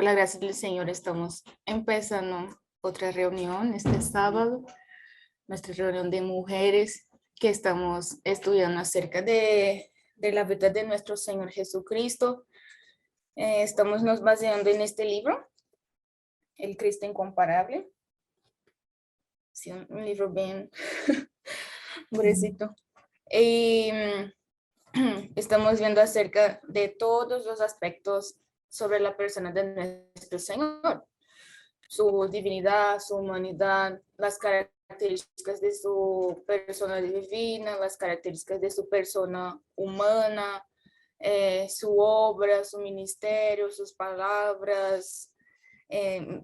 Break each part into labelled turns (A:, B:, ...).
A: por la gracia del Señor estamos empezando otra reunión este sábado, nuestra reunión de mujeres que estamos estudiando acerca de la verdad de nuestro Señor Jesucristo. Estamos nos baseando en este libro, El Cristo Incomparable. Sí, un libro bien gruesito. Y estamos viendo acerca de todos los aspectos sobre la persona de nuestro Señor, su divinidad, su humanidad, las características de su persona divina, las características de su persona humana, su obra, su ministerio, sus palabras,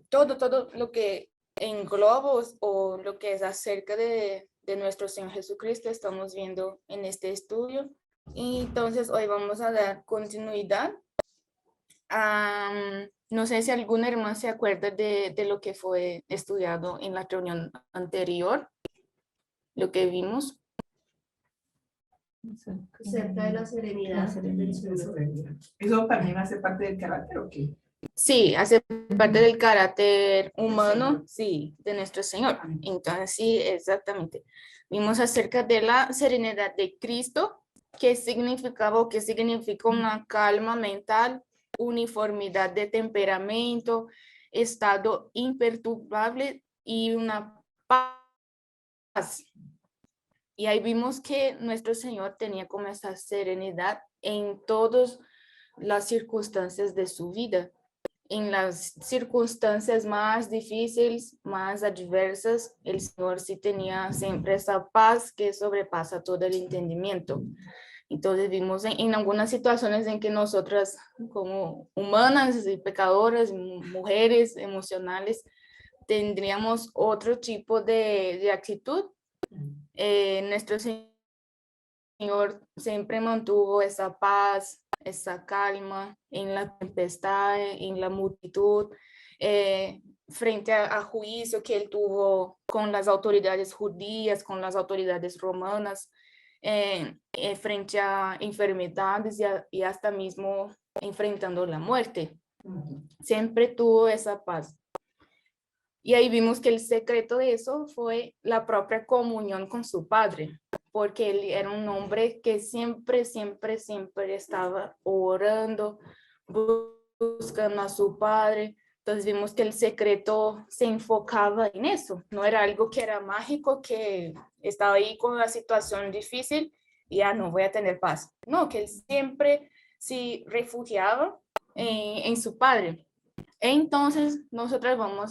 A: todo lo que engloba o lo que es acerca de nuestro Señor Jesucristo estamos viendo en este estudio. Y entonces hoy vamos a dar continuidad. No sé si alguna hermana se acuerda de lo que fue estudiado en la reunión anterior, lo que vimos.
B: Acerca de la serenidad.
C: ¿Eso también hace parte del carácter o qué?
A: Sí, hace parte del carácter humano, sí, de nuestro Señor. Entonces, sí, exactamente. Vimos acerca de la serenidad de Cristo, que significaba o que significa una calma mental, uniformidad de temperamento, estado imperturbable y una paz. Y ahí vimos que nuestro Señor tenía como esa serenidad en todas las circunstancias de su vida. En las circunstancias más difíciles, más adversas, el Señor sí tenía siempre esa paz que sobrepasa todo el entendimiento. Entonces vimos en algunas situaciones en que nosotras como humanas y pecadoras, mujeres emocionales, tendríamos otro tipo de actitud. Nuestro Señor siempre mantuvo esa paz, esa calma en la tempestad, en la multitud, frente a juicio que él tuvo con las autoridades judías, con las autoridades romanas, frente a enfermedades y hasta mismo enfrentando la muerte. Siempre tuvo esa paz. Y ahí vimos que el secreto de eso fue la propia comunión con su Padre, porque él era un hombre que siempre estaba orando, buscando a su Padre. Entonces vimos que el secreto se enfocaba en eso, no era algo que era mágico, que estaba ahí con una situación difícil y ya no voy a tener paz. No, que él siempre se refugiaba en su Padre. Entonces, nosotras vamos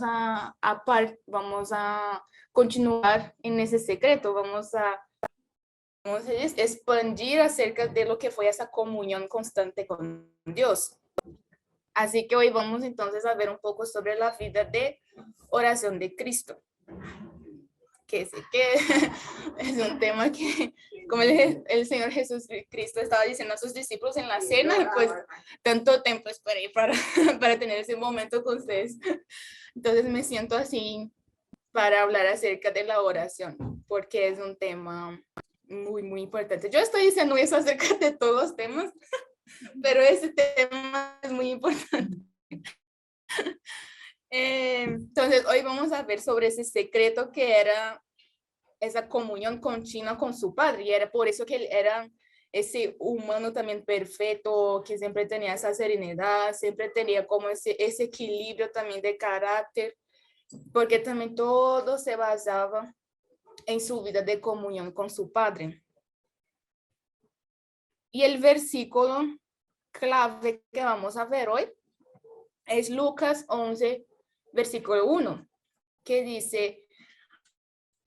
A: a continuar en ese secreto, vamos a expandir acerca de lo que fue esa comunión constante con Dios. Así que hoy vamos entonces a ver un poco sobre la vida de oración de Cristo, que sé que es un tema que, como el Señor Jesucristo estaba diciendo a sus discípulos en la cena, y pues tanto tiempo esperé para tener ese momento con ustedes. Entonces me siento así para hablar acerca de la oración, porque es un tema muy importante. Yo estoy diciendo eso acerca de todos los temas, pero ese tema es muy importante. Entonces, hoy vamos a ver sobre ese secreto que era esa comunión continua con su Padre, y era por eso que él era ese humano también perfecto, que siempre tenía esa serenidad, siempre tenía como ese equilibrio también de carácter, porque también todo se basaba en su vida de comunión con su Padre. Y el versículo clave que vamos a ver hoy es Lucas 11, versículo 1, que dice: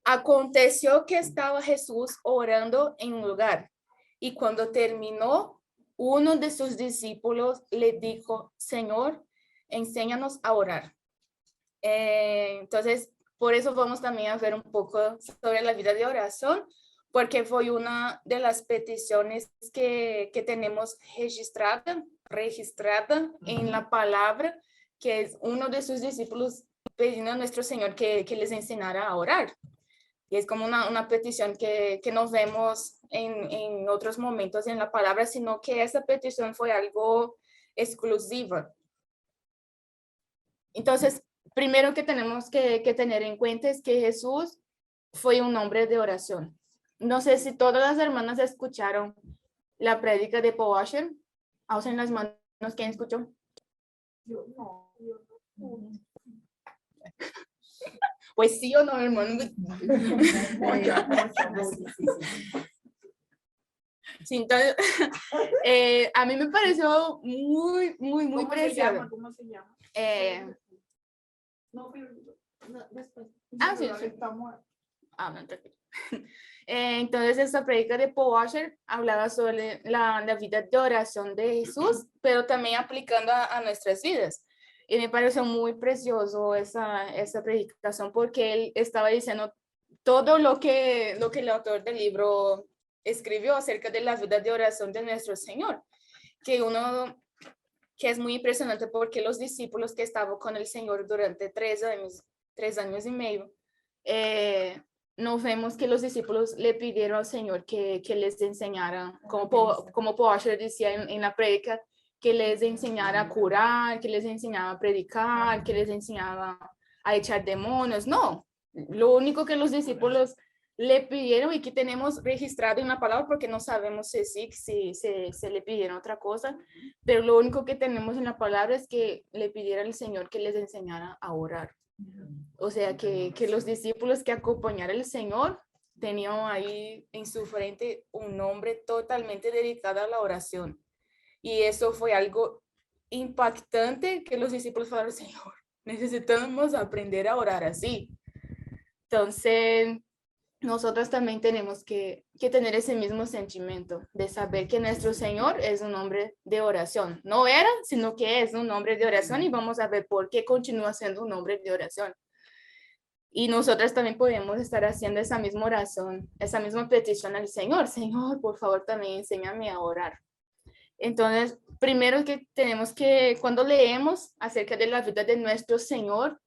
A: aconteció que estaba Jesús orando en un lugar, y cuando terminó, uno de sus discípulos le dijo: Señor, enséñanos a orar. Entonces, por eso vamos también a ver un poco sobre la vida de oración, porque fue una de las peticiones que tenemos registrada en la palabra, que es uno de sus discípulos pidiendo a nuestro Señor que les enseñara a orar. Y es como una petición que no vemos en otros momentos en la palabra, sino que esa petición fue algo exclusiva. Entonces, primero que tenemos que tener en cuenta es que Jesús fue un hombre de oración. No sé si todas las hermanas escucharon la prédica de Paul Washer. Alcen las manos, ¿quién escuchó?
C: Yo no.
A: Pues sí o no, hermano. Sí, entonces, a mí me pareció muy
C: ¿Cómo se
A: precioso.
C: llama? ¿Cómo se llama? No, pero
B: No, después.
A: Sí.
C: Estamos.
A: No, tranquilo. Entonces, esta prédica de Paul Washer hablaba sobre la vida de oración de Jesús, pero también aplicando a nuestras vidas. Y me pareció muy precioso esa predicación porque él estaba diciendo todo lo que el autor del libro escribió acerca de la vida de oración de nuestro Señor, que es muy impresionante porque los discípulos que estaban con el Señor durante 3 años y medio, nos vemos que los discípulos le pidieron al Señor que les enseñara, como Paul Washer decía en la prédica, que les enseñara a curar, que les enseñaba a predicar, que les enseñaba a echar demonios. No, lo único que los discípulos le pidieron y que tenemos registrado en la palabra porque no sabemos si le pidieron otra cosa, pero lo único que tenemos en la palabra es que le pidiera al Señor que les enseñara a orar. O sea, que los discípulos que acompañaron al Señor tenían ahí en su frente un nombre totalmente dedicado a la oración. Y eso fue algo impactante que los discípulos falaron, Señor, necesitamos aprender a orar así. Entonces, nosotros también tenemos que tener ese mismo sentimiento de saber que nuestro Señor es un hombre de oración. No era, sino que es un hombre de oración y vamos a ver por qué continúa siendo un hombre de oración. Y nosotros también podemos estar haciendo esa misma oración, esa misma petición al Señor. Señor, por favor, también enséñame a orar. Entonces, primero que tenemos que, cuando leemos acerca de la vida de nuestro Señor,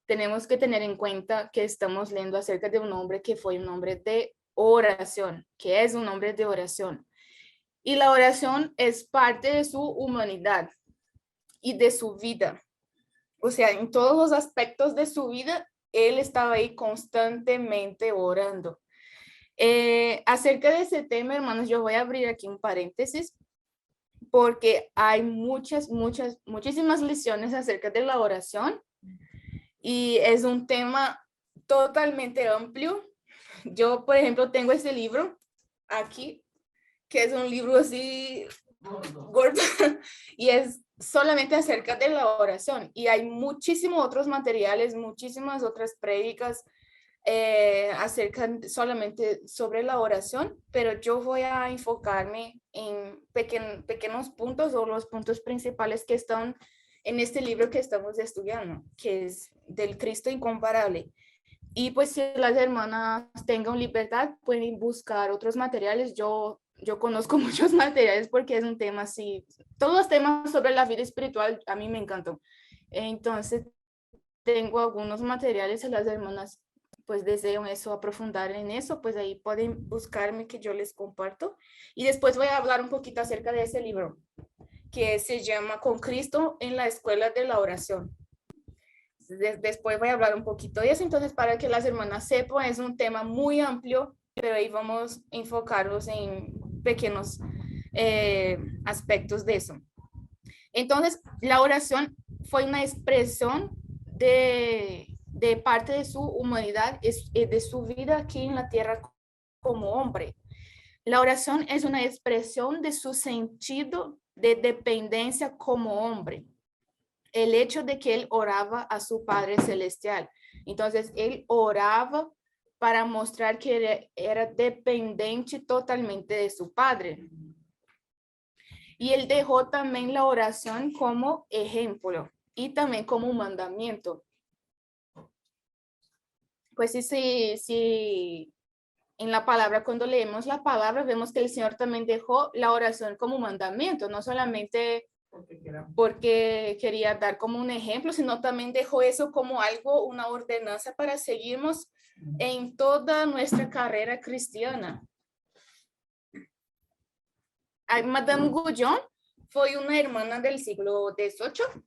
A: tenemos que tener en cuenta que estamos leyendo acerca de un hombre que fue un hombre de oración, que es un hombre de oración. Y la oración es parte de su humanidad y de su vida. O sea, en todos los aspectos de su vida, él estaba ahí constantemente orando. Acerca de ese tema, hermanos, yo voy a abrir aquí un paréntesis porque hay muchísimas lecciones acerca de la oración y es un tema totalmente amplio. Yo, por ejemplo, tengo este libro aquí, que es un libro así gordo y es solamente acerca de la oración y hay muchísimos otros materiales, muchísimas otras prédicas acerca solamente sobre la oración, pero yo voy a enfocarme en pequeños puntos o los puntos principales que están en este libro que estamos estudiando, que es del Cristo incomparable. Y pues si las hermanas tengan libertad, pueden buscar otros materiales. Yo conozco muchos materiales porque es un tema así, todos los temas sobre la vida espiritual a mí me encantó. Entonces, tengo algunos materiales a las hermanas pues desean eso, aprofundar en eso, pues ahí pueden buscarme que yo les comparto. Y después voy a hablar un poquito acerca de ese libro que se llama Con Cristo en la Escuela de la Oración. Después voy a hablar un poquito de eso, entonces para que las hermanas sepan, es un tema muy amplio, pero ahí vamos a enfocarnos en pequeños aspectos de eso. Entonces, la oración fue una expresión de parte de su humanidad, de su vida aquí en la tierra como hombre. La oración es una expresión de su sentido de dependencia como hombre. El hecho de que él oraba a su Padre Celestial. Entonces, él oraba para mostrar que era dependiente totalmente de su Padre. Y él dejó también la oración como ejemplo y también como un mandamiento. Pues sí, en la palabra, cuando leemos la palabra, vemos que el Señor también dejó la oración como mandamiento, no solamente porque quería dar como un ejemplo, sino también dejó eso como algo, una ordenanza para seguirnos en toda nuestra carrera cristiana. Madame Guyon fue una hermana del siglo XVIII.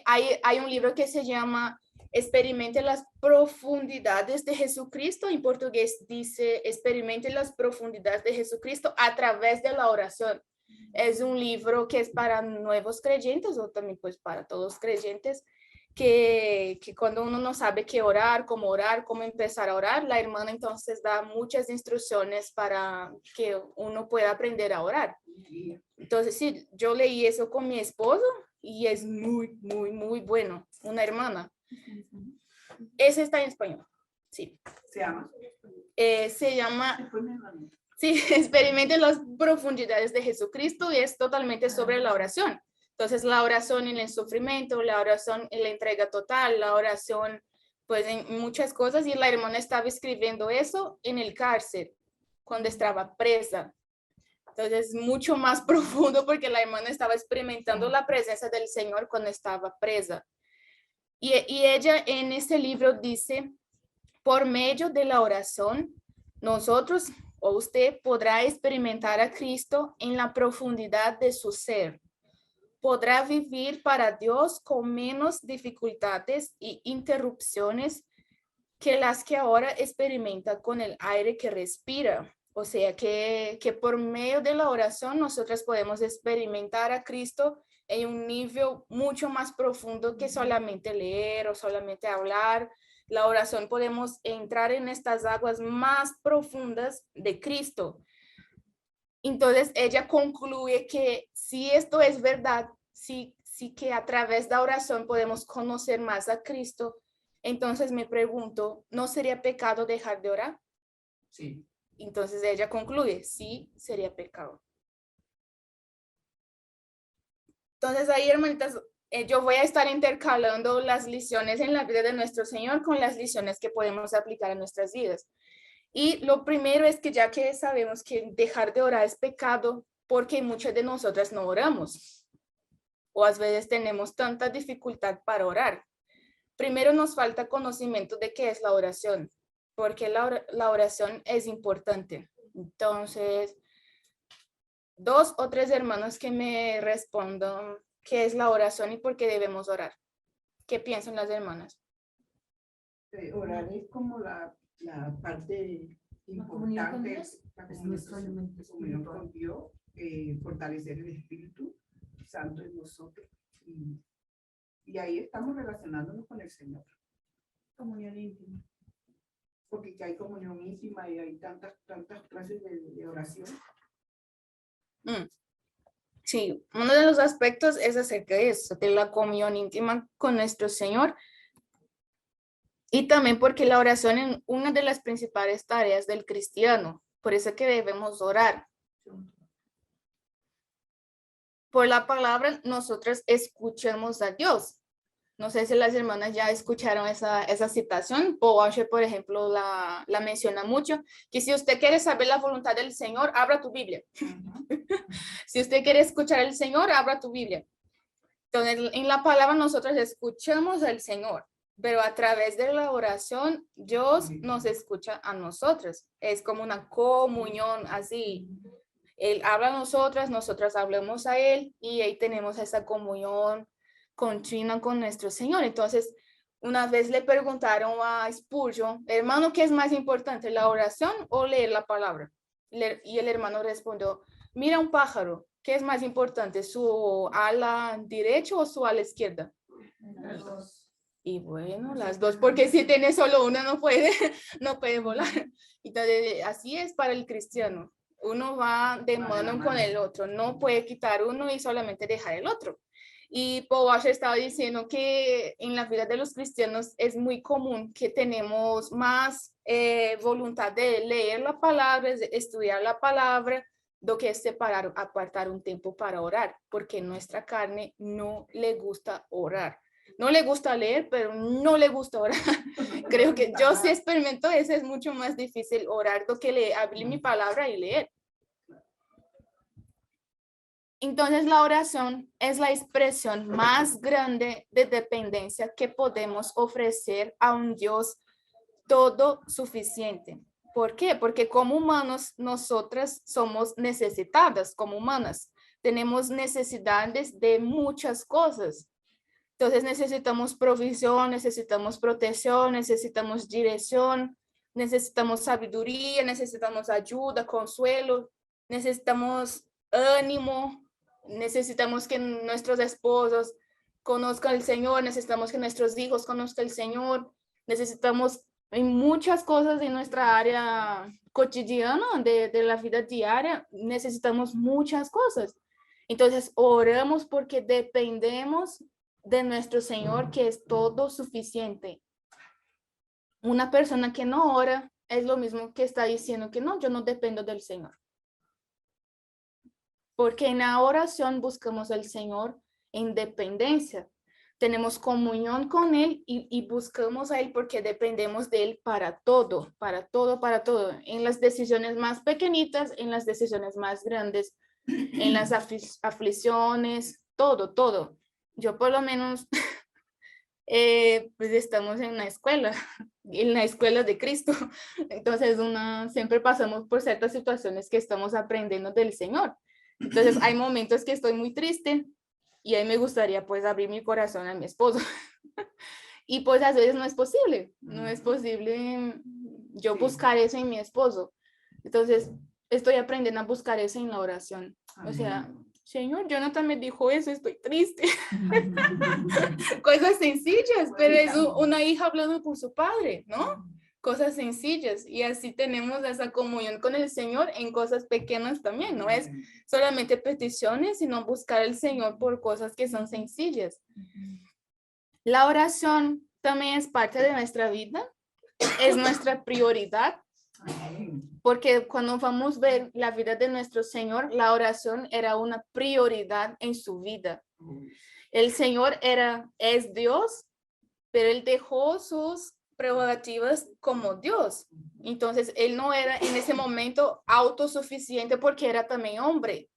A: hay un libro que se llama Experimente las profundidades de Jesucristo. En portugués dice Experimente las profundidades de Jesucristo a través de la oración. Es un libro que es para nuevos creyentes o también pues para todos creyentes, que cuando uno no sabe qué orar, cómo empezar a orar, la hermana entonces da muchas instrucciones para que uno pueda aprender a orar. Entonces sí, yo leí eso con mi esposo y es muy, muy, muy bueno. Una hermana. Ese está en español. Sí.
C: Se llama.
A: Se llama... Sí, experimente las profundidades de Jesucristo y es totalmente sobre la oración. Entonces, la oración en el sufrimiento, la oración en la entrega total, la oración, pues, en muchas cosas. Y la hermana estaba escribiendo eso en el cárcel, cuando estaba presa. Entonces, mucho más profundo porque la hermana estaba experimentando la presencia del Señor cuando estaba presa. Y ella en este libro dice, por medio de la oración, nosotros o usted podrá experimentar a Cristo en la profundidad de su ser. Podrá vivir para Dios con menos dificultades y interrupciones que las que ahora experimenta con el aire que respira. O sea, que por medio de la oración nosotros podemos experimentar a Cristo en un nivel mucho más profundo que solamente leer o solamente hablar. La oración podemos entrar en estas aguas más profundas de Cristo. Entonces ella concluye que si esto es verdad, sí que a través de la oración podemos conocer más a Cristo, entonces me pregunto, ¿no sería pecado dejar de orar?
C: Sí.
A: Entonces ella concluye, sí, sería pecado. Entonces ahí, hermanitas, yo voy a estar intercalando las lecciones en la vida de nuestro Señor con las lecciones que podemos aplicar a nuestras vidas. Y lo primero es que ya que sabemos que dejar de orar es pecado, porque muchas de nosotras no oramos. O a veces tenemos tanta dificultad para orar. Primero nos falta conocimiento de qué es la oración, porque la oración es importante. Entonces, 2 o 3 hermanos que me respondan qué es la oración y por qué debemos orar. ¿Qué piensan las hermanas?
C: Orar es como la parte importante, la comunión con Dios, fortalecer el Espíritu Santo en nosotros. Y ahí estamos relacionándonos con el Señor. Comunión íntima. Porque hay comunión íntima y hay tantas clases de oración.
A: Sí, uno de los aspectos es acerca de eso, de la comunión íntima con nuestro Señor. Y también porque la oración es una de las principales tareas del cristiano. Por eso que debemos orar. Por la palabra, nosotros escuchamos a Dios. No sé si las hermanas ya escucharon esa citación. Paul Washer, por ejemplo, la menciona mucho, que si usted quiere saber la voluntad del Señor, abra tu Biblia. Si usted quiere escuchar al Señor, abra tu Biblia. Entonces, en la palabra nosotros escuchamos al Señor, pero a través de la oración, Dios nos escucha a nosotros. Es como una comunión así. Él habla a nosotras hablamos a Él y ahí tenemos esa comunión continua con nuestro Señor. Entonces, una vez le preguntaron a Spurgeon, hermano, ¿qué es más importante, la oración o leer la palabra? Y el hermano respondió, mira un pájaro, ¿qué es más importante, su ala derecha o su ala izquierda? Las dos. Y bueno, las dos, porque si tiene solo una no puede volar. Entonces, así es para el cristiano. Uno va de mano con el otro, no puede quitar uno y solamente dejar el otro. Y Paul Washer estaba diciendo que en la vida de los cristianos es muy común que tenemos más voluntad de leer la palabra, de estudiar la palabra, do que separar, apartar un tiempo para orar, porque nuestra carne no le gusta orar. No le gusta leer, pero no le gusta orar. Creo que yo sí experimento eso, es mucho más difícil orar do que abrir mi palabra y leer. Entonces la oración es la expresión más grande de dependencia que podemos ofrecer a un Dios todo suficiente. ¿Por qué? Porque como humanos, nosotras somos necesitadas como humanas. Tenemos necesidades de muchas cosas. Entonces necesitamos provisión, necesitamos protección, necesitamos dirección, necesitamos sabiduría, necesitamos ayuda, consuelo, necesitamos ánimo, necesitamos que nuestros esposos conozcan al Señor, necesitamos que nuestros hijos conozcan al Señor, necesitamos en muchas cosas de nuestra área cotidiana, de la vida diaria, necesitamos muchas cosas. Entonces oramos porque dependemos de nuestro Señor, que es todo suficiente. Una persona que no ora es lo mismo que está diciendo que no, yo no dependo del Señor. Porque en la oración buscamos al Señor en dependencia. Tenemos comunión con Él y buscamos a Él porque dependemos de Él para todo, para todo, para todo. En las decisiones más pequeñitas, en las decisiones más grandes, en las aflicciones, todo, todo. Yo por lo menos, pues estamos en la escuela de Cristo. Entonces siempre pasamos por ciertas situaciones que estamos aprendiendo del Señor. Entonces hay momentos que estoy muy triste y ahí me gustaría pues abrir mi corazón a mi esposo. Y pues a veces no es posible yo buscar eso en mi esposo. Entonces estoy aprendiendo a buscar eso en la oración. O sea, Señor, Jonathan me dijo eso, estoy triste. Cosas sencillas, pero es una hija hablando con su padre, ¿no? Cosas sencillas, y así tenemos esa comunión con el Señor en cosas pequeñas también. No es solamente peticiones, sino buscar al Señor por cosas que son sencillas. La oración también es parte de nuestra vida, es nuestra prioridad, porque cuando vamos a ver la vida de nuestro Señor, la oración era una prioridad en su vida. El Señor es Dios, pero Él dejó sus prerrogativas como Dios. Entonces, Él no era en ese momento autosuficiente porque era también hombre.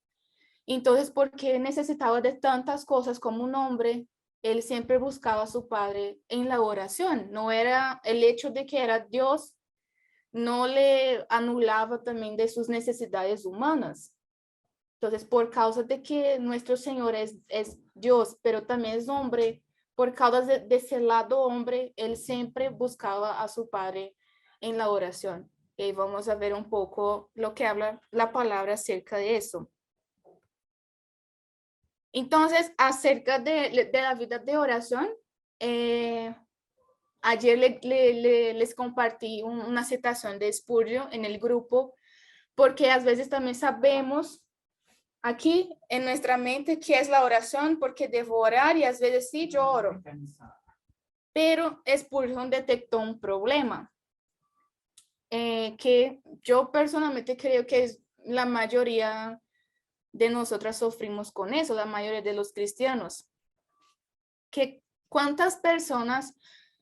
A: Entonces, porque necesitaba de tantas cosas como un hombre, Él siempre buscaba a su Padre en la oración. No era el hecho de que era Dios, no le anulaba también de sus necesidades humanas. Entonces, por causa de que nuestro Señor es Dios, pero también es hombre, por causa de ese lado hombre, Él siempre buscaba a su Padre en la oración. Y vamos a ver un poco lo que habla la palabra acerca de eso. Entonces, acerca de la vida de oración, ayer les compartí una citación de Spurgeon en el grupo, porque a veces también sabemos aquí en nuestra mente qué es la oración, porque debo orar y a veces sí yo oro. Pero Spurgeon detectó un problema que yo personalmente creo que es la mayoría de nosotras sufrimos con eso, la mayoría de los cristianos. Que ¿cuántas personas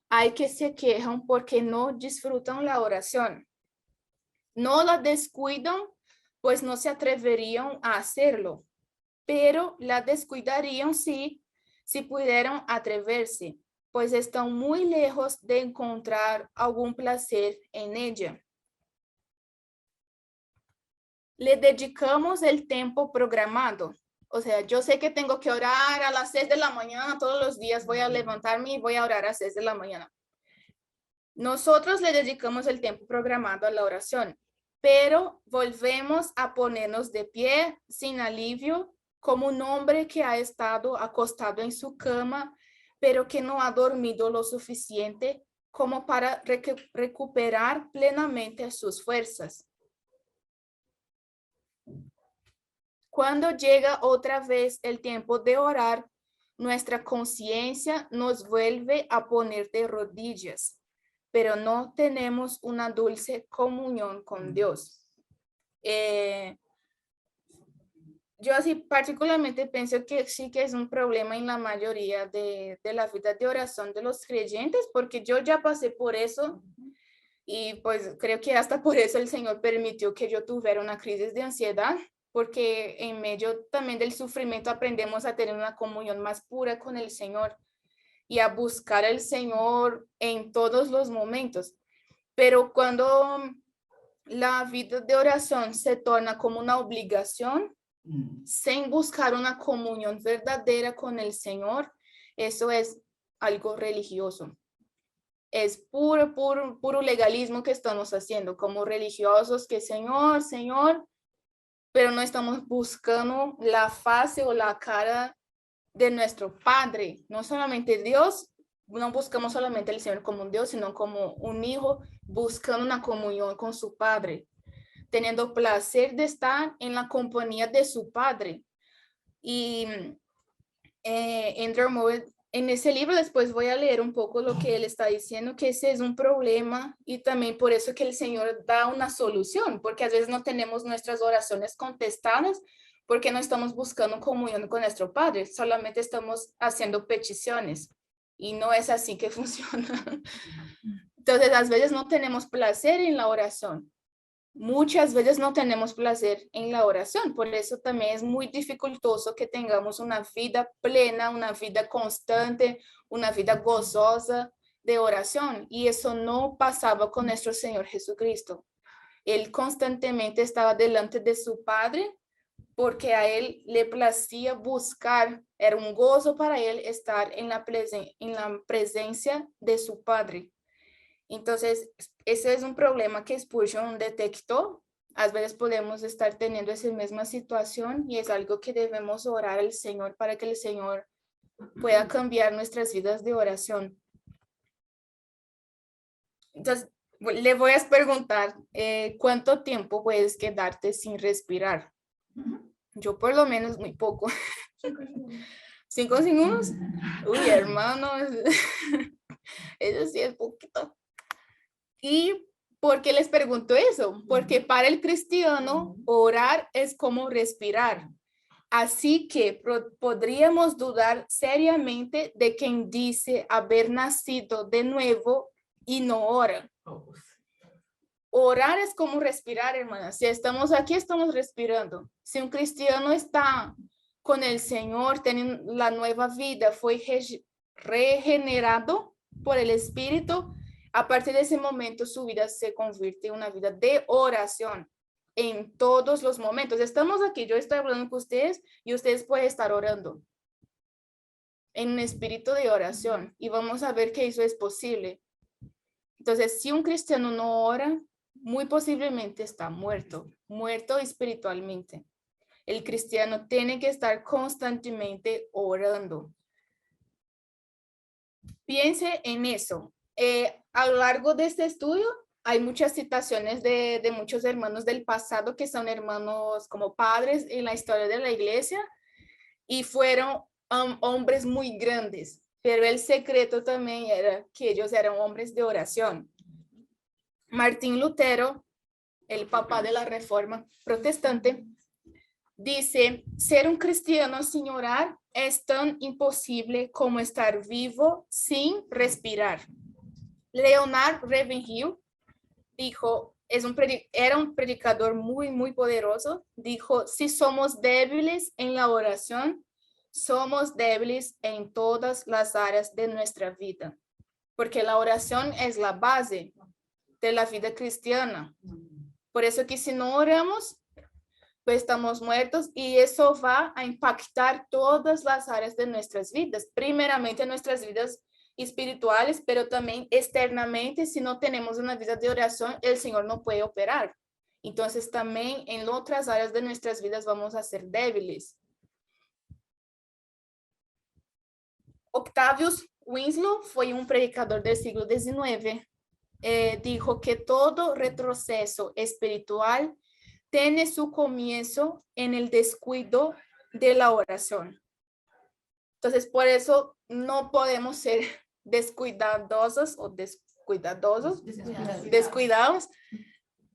A: hay que se quejan porque no disfrutan la oración? No la descuidan, pues no se atreverían a hacerlo, pero la descuidarían si pudieran atreverse, pues están muy lejos de encontrar algún placer en ella. Le dedicamos el tiempo programado. O sea, yo sé que tengo que orar a las 6 de la mañana todos los días, voy a levantarme y voy a orar a las 6 de la mañana. Nosotros le dedicamos el tiempo programado a la oración, pero volvemos a ponernos de pie sin alivio, como un hombre que ha estado acostado en su cama, pero que no ha dormido lo suficiente como para recuperar plenamente sus fuerzas. Cuando llega otra vez el tiempo de orar, nuestra conciencia nos vuelve a poner de rodillas, pero no tenemos una dulce comunión con Dios. Yo así particularmente pienso que sí que es un problema en la mayoría de la vida de oración de los creyentes, porque yo ya pasé por eso y pues creo que hasta por eso el Señor permitió que yo tuviera una crisis de ansiedad, porque en medio también del sufrimiento aprendemos a tener una comunión más pura con el Señor y a buscar al Señor en todos los momentos. Pero cuando la vida de oración se torna como una obligación, sin buscar una comunión verdadera con el Señor, eso es algo religioso. Es puro legalismo que estamos haciendo como religiosos, que Señor, Señor, pero no estamos buscando la faz o la cara de nuestro Padre. No solamente Dios, no buscamos solamente el Señor como un Dios, sino como un hijo buscando una comunión con su Padre, teniendo placer de estar en la compañía de su Padre. Y Andrew Mowat, en ese libro después voy a leer un poco lo que él está diciendo, que ese es un problema y también por eso que el Señor da una solución, porque a veces no tenemos nuestras oraciones contestadas porque no estamos buscando comunión con nuestro Padre, solamente estamos haciendo peticiones y no es así que funciona. Entonces, a veces no tenemos placer en la oración. Muchas veces no tenemos placer en la oración, por eso también es muy dificultoso que tengamos una vida plena, una vida constante, una vida gozosa de oración. Y eso no pasaba con nuestro Señor Jesucristo. Él constantemente estaba delante de su Padre porque a él le placía buscar, era un gozo para él estar en la presencia de su Padre. Entonces, ese es un problema que Spurgeon detectó. A veces podemos estar teniendo esa misma situación y es algo que debemos orar al Señor para que el Señor pueda cambiar nuestras vidas de oración. Entonces, le voy a preguntar, ¿cuánto tiempo puedes quedarte sin respirar? Yo por lo menos muy poco. 5 segundos. Uy, hermano, eso sí es poquito. ¿Y por qué les pregunto eso? Porque para el cristiano, orar es como respirar. Así que podríamos dudar seriamente de quien dice haber nacido de nuevo y no ora. Orar es como respirar, hermanas. Si estamos aquí, estamos respirando. Si un cristiano está con el Señor, tiene la nueva vida, fue regenerado por el Espíritu, a partir de ese momento su vida se convierte en una vida de oración en todos los momentos. Estamos aquí, yo estoy hablando con ustedes y ustedes pueden estar orando en un espíritu de oración y vamos a ver que eso es posible. Entonces, si un cristiano no ora, muy posiblemente está muerto espiritualmente. El cristiano tiene que estar constantemente orando. Piense en eso. A lo largo de este estudio hay muchas citaciones de muchos hermanos del pasado que son hermanos como padres en la historia de la iglesia y fueron hombres muy grandes, pero el secreto también era que ellos eran hombres de oración. Martín Lutero, el papá de la Reforma protestante, dice, ser un cristiano sin orar es tan imposible como estar vivo sin respirar. Leonard Ravenhill dijo, era un predicador muy poderoso, dijo, si somos débiles en la oración, somos débiles en todas las áreas de nuestra vida, porque la oración es la base de la vida cristiana. Por eso que si no oramos, pues estamos muertos y eso va a impactar todas las áreas de nuestras vidas, primeramente nuestras vidas espirituales, pero también externamente, si no tenemos una vida de oración, el Señor no puede operar. Entonces también en otras áreas de nuestras vidas vamos a ser débiles. Octavius Winslow fue un predicador del siglo XIX. Dijo que todo retroceso espiritual tiene su comienzo en el descuido de la oración. Entonces, por eso no podemos ser descuidadosos o descuidados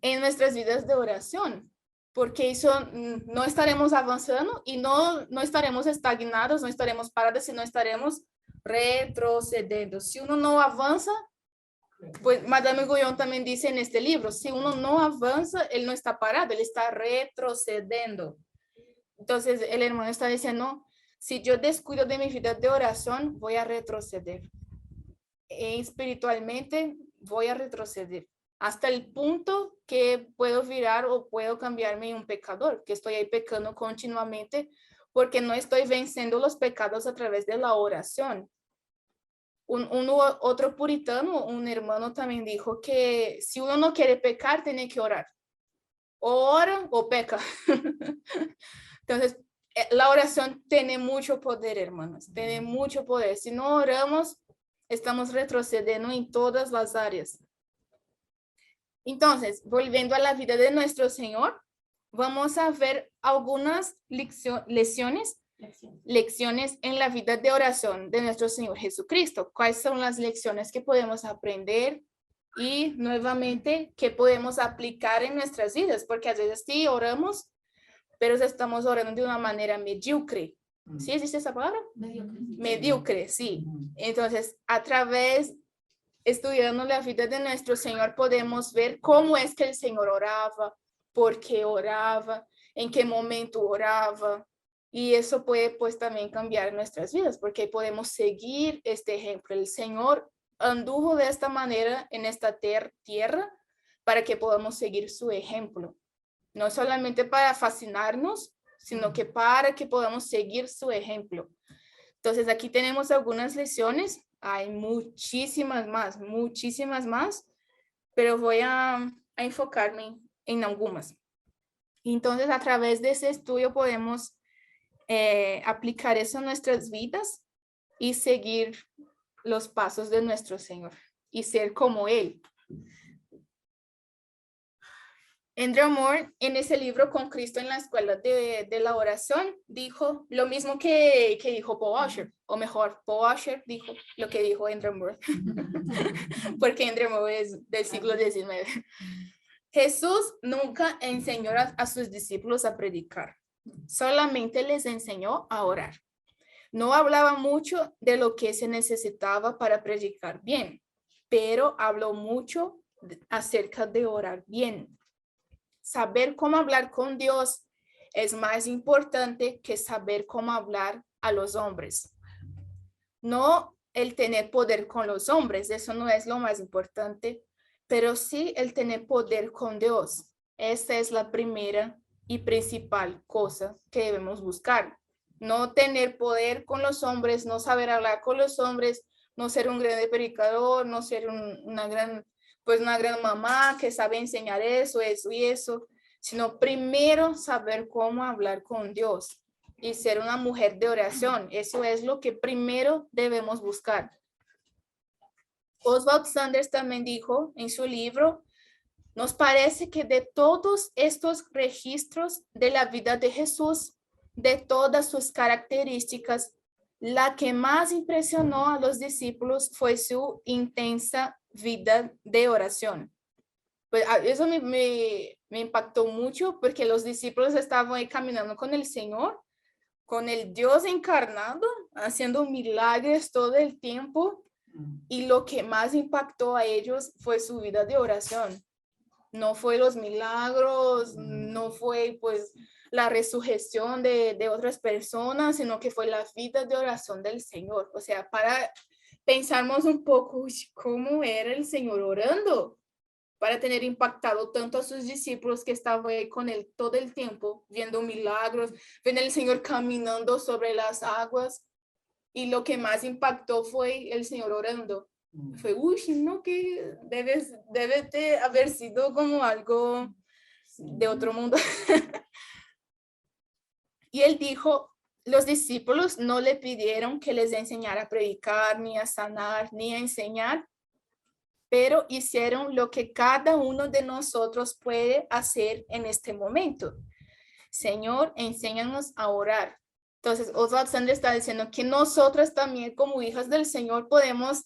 A: en nuestras vidas de oración, porque eso no estaremos avanzando y no estaremos estagnados, no estaremos parados, sino estaremos retrocediendo. Si uno no avanza, pues Madame Guyon también dice en este libro, si uno no avanza, él no está parado, él está retrocediendo. Entonces el hermano está diciendo, si yo descuido de mi vida de oración, voy a retroceder. Espiritualmente voy a retroceder hasta el punto que puedo virar o puedo cambiarme en un pecador, que estoy ahí pecando continuamente porque no estoy venciendo los pecados a través de la oración. Otro puritano, un hermano también dijo que si uno no quiere pecar, tiene que orar. O ora o peca. Entonces, la oración tiene mucho poder, hermanos. Tiene mucho poder. Si no oramos, estamos retrocediendo en todas las áreas. Entonces, volviendo a la vida de nuestro Señor, vamos a ver algunas lecciones en la vida de oración de nuestro Señor Jesucristo. ¿Cuáles son las lecciones que podemos aprender? Y nuevamente, ¿qué podemos aplicar en nuestras vidas? Porque a veces sí oramos, pero estamos orando de una manera mediocre. ¿Sí existe esa palabra? Mediocre, sí. Entonces, a través, estudiando la vida de nuestro Señor, podemos ver cómo es que el Señor oraba, por qué oraba, en qué momento oraba. Y eso puede pues también cambiar nuestras vidas, porque podemos seguir este ejemplo. El Señor anduvo de esta manera en esta tierra para que podamos seguir su ejemplo. No solamente para fascinarnos, sino que para que podamos seguir su ejemplo. Entonces aquí tenemos algunas lecciones. Hay muchísimas más, pero voy a enfocarme en algunas. Entonces a través de ese estudio podemos aplicar eso en nuestras vidas y seguir los pasos de nuestro Señor y ser como Él. Andrew Moore, en ese libro Con Cristo en la Escuela de la Oración, dijo lo mismo que dijo Paul Washer, o mejor, Paul Washer dijo lo que dijo Andrew Moore, porque Andrew Moore es del siglo XIX. Jesús nunca enseñó a sus discípulos a predicar, solamente les enseñó a orar. No hablaba mucho de lo que se necesitaba para predicar bien, pero habló mucho acerca de orar bien. Saber cómo hablar con Dios es más importante que saber cómo hablar a los hombres. No el tener poder con los hombres, eso no es lo más importante, pero sí el tener poder con Dios. Esta es la primera y principal cosa que debemos buscar. No tener poder con los hombres, no saber hablar con los hombres, no ser un gran predicador, no ser una gran mamá que sabe enseñar eso y eso, sino primero saber cómo hablar con Dios y ser una mujer de oración. Eso es lo que primero debemos buscar. Oswald Sanders también dijo en su libro, nos parece que de todos estos registros de la vida de Jesús, de todas sus características, la que más impresionó a los discípulos fue su intensa vida de oración. Pues eso me impactó mucho porque los discípulos estaban ahí caminando con el Señor, con el Dios encarnado, haciendo milagros todo el tiempo, y lo que más impactó a ellos fue su vida de oración. No fue los milagros, no fue pues la resurrección de otras personas, sino que fue la vida de oración del Señor. O sea, para pensarnos un poco cómo era el Señor orando, para tener impactado tanto a sus discípulos que estaban ahí con él todo el tiempo, viendo milagros, viendo al Señor caminando sobre las aguas. Y lo que más impactó fue el Señor orando. Fue, no, que debe de haber sido como algo de otro mundo. Y él dijo, los discípulos no le pidieron que les enseñara a predicar, ni a sanar, ni a enseñar, pero hicieron lo que cada uno de nosotros puede hacer en este momento. Señor, enséñanos a orar. Entonces, Oswald Sanders está diciendo que nosotros también como hijas del Señor podemos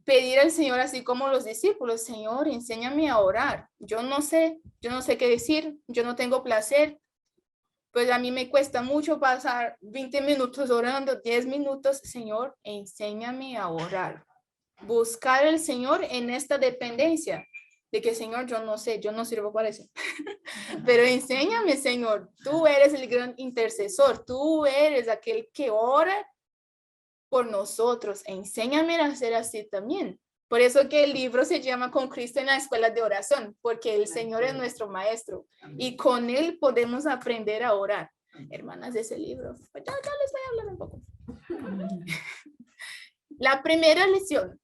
A: pedir al Señor así como los discípulos, Señor, enséñame a orar. Yo no sé qué decir, yo no tengo placer, pues a mí me cuesta mucho pasar 20 minutos orando, 10 minutos, Señor, enséñame a orar. Buscar al Señor en esta dependencia de que, Señor, yo no sé, yo no sirvo para eso. Pero enséñame, Señor, tú eres el gran intercesor, tú eres aquel que ora por nosotros. Enséñame a hacer así también. Por eso que el libro se llama Con Cristo en la Escuela de Oración, porque el Señor es nuestro maestro y con él podemos aprender a orar. hermanas de ese libro. Pues ya les voy a hablar un poco. La primera lección.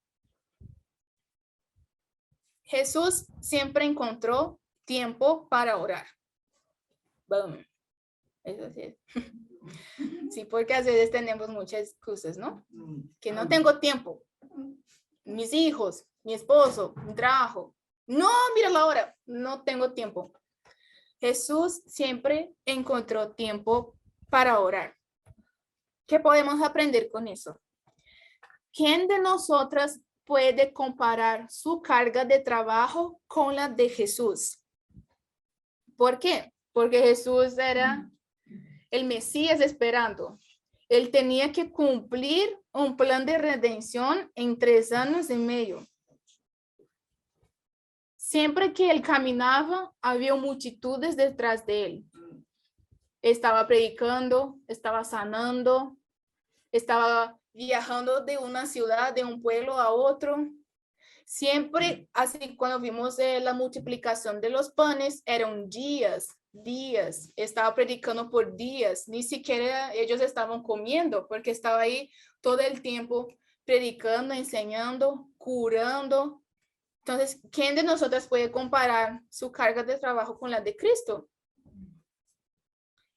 A: Jesús siempre encontró tiempo para orar. Boom. Eso sí. Sí, porque a veces tenemos muchas excusas, ¿no? Que no tengo tiempo. Mis hijos, mi esposo, mi trabajo. No, mira la hora. No tengo tiempo. Jesús siempre encontró tiempo para orar. ¿Qué podemos aprender con eso? ¿Quién de nosotras puede comparar su carga de trabajo con la de Jesús? ¿Por qué? Porque Jesús era el Mesías esperando. Él tenía que cumplir un plan de redención en 3 años y medio. Siempre que él caminaba, había multitudes detrás de él. Estaba predicando, estaba sanando, estaba viajando de una ciudad, de un pueblo a otro. Siempre, así cuando vimos la multiplicación de los panes, eran días, estaba predicando por días, ni siquiera ellos estaban comiendo, porque estaba ahí todo el tiempo predicando, enseñando, curando. Entonces, ¿quién de nosotras puede comparar su carga de trabajo con la de Cristo?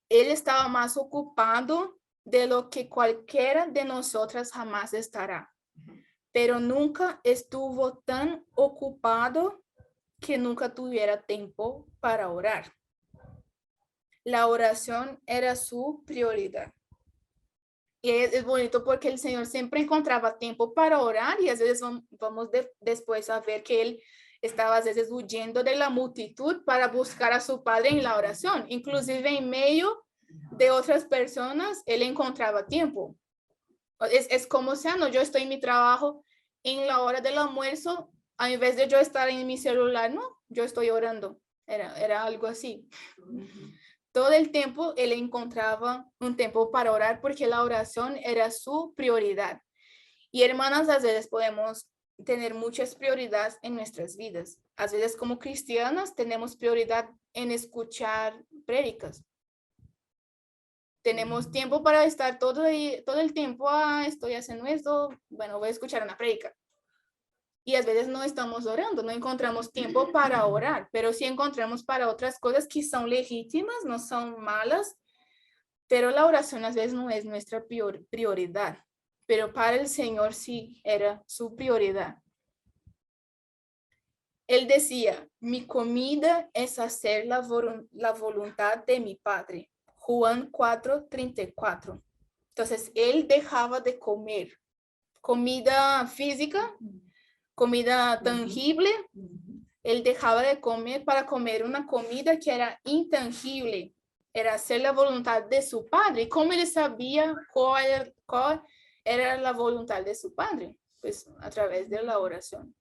A: Él estaba más ocupado de lo que cualquiera de nosotras jamás estará, pero nunca estuvo tan ocupado que nunca tuviera tiempo para orar. La oración era su prioridad. Y es bonito porque el Señor siempre encontraba tiempo para orar y a veces vamos después a ver que él estaba a veces huyendo de la multitud para buscar a su Padre en la oración. Inclusive en medio de otras personas, él encontraba tiempo. Es como sea, no, yo estoy en mi trabajo en la hora del almuerzo, en vez de yo estar en mi celular, no, yo estoy orando. Era algo así. Todo el tiempo él encontraba un tiempo para orar porque la oración era su prioridad. Y hermanas, a veces podemos tener muchas prioridades en nuestras vidas. A veces como cristianas tenemos prioridad en escuchar prédicas. Tenemos tiempo para estar todo el tiempo, estoy haciendo esto, bueno, voy a escuchar una prédica. Y a veces no estamos orando, no encontramos tiempo para orar, pero sí encontramos para otras cosas que son legítimas, no son malas, pero la oración a veces no es nuestra prioridad, pero para el Señor sí era su prioridad. Él decía, mi comida es hacer la voluntad de mi Padre. Juan 4:34. Entonces, él dejaba de comer comida física, comida tangible. Él dejaba de comer para comer una comida que era intangible. Era hacer la voluntad de su Padre. ¿Cómo él sabía cuál era la voluntad de su Padre? Pues a través de la oración.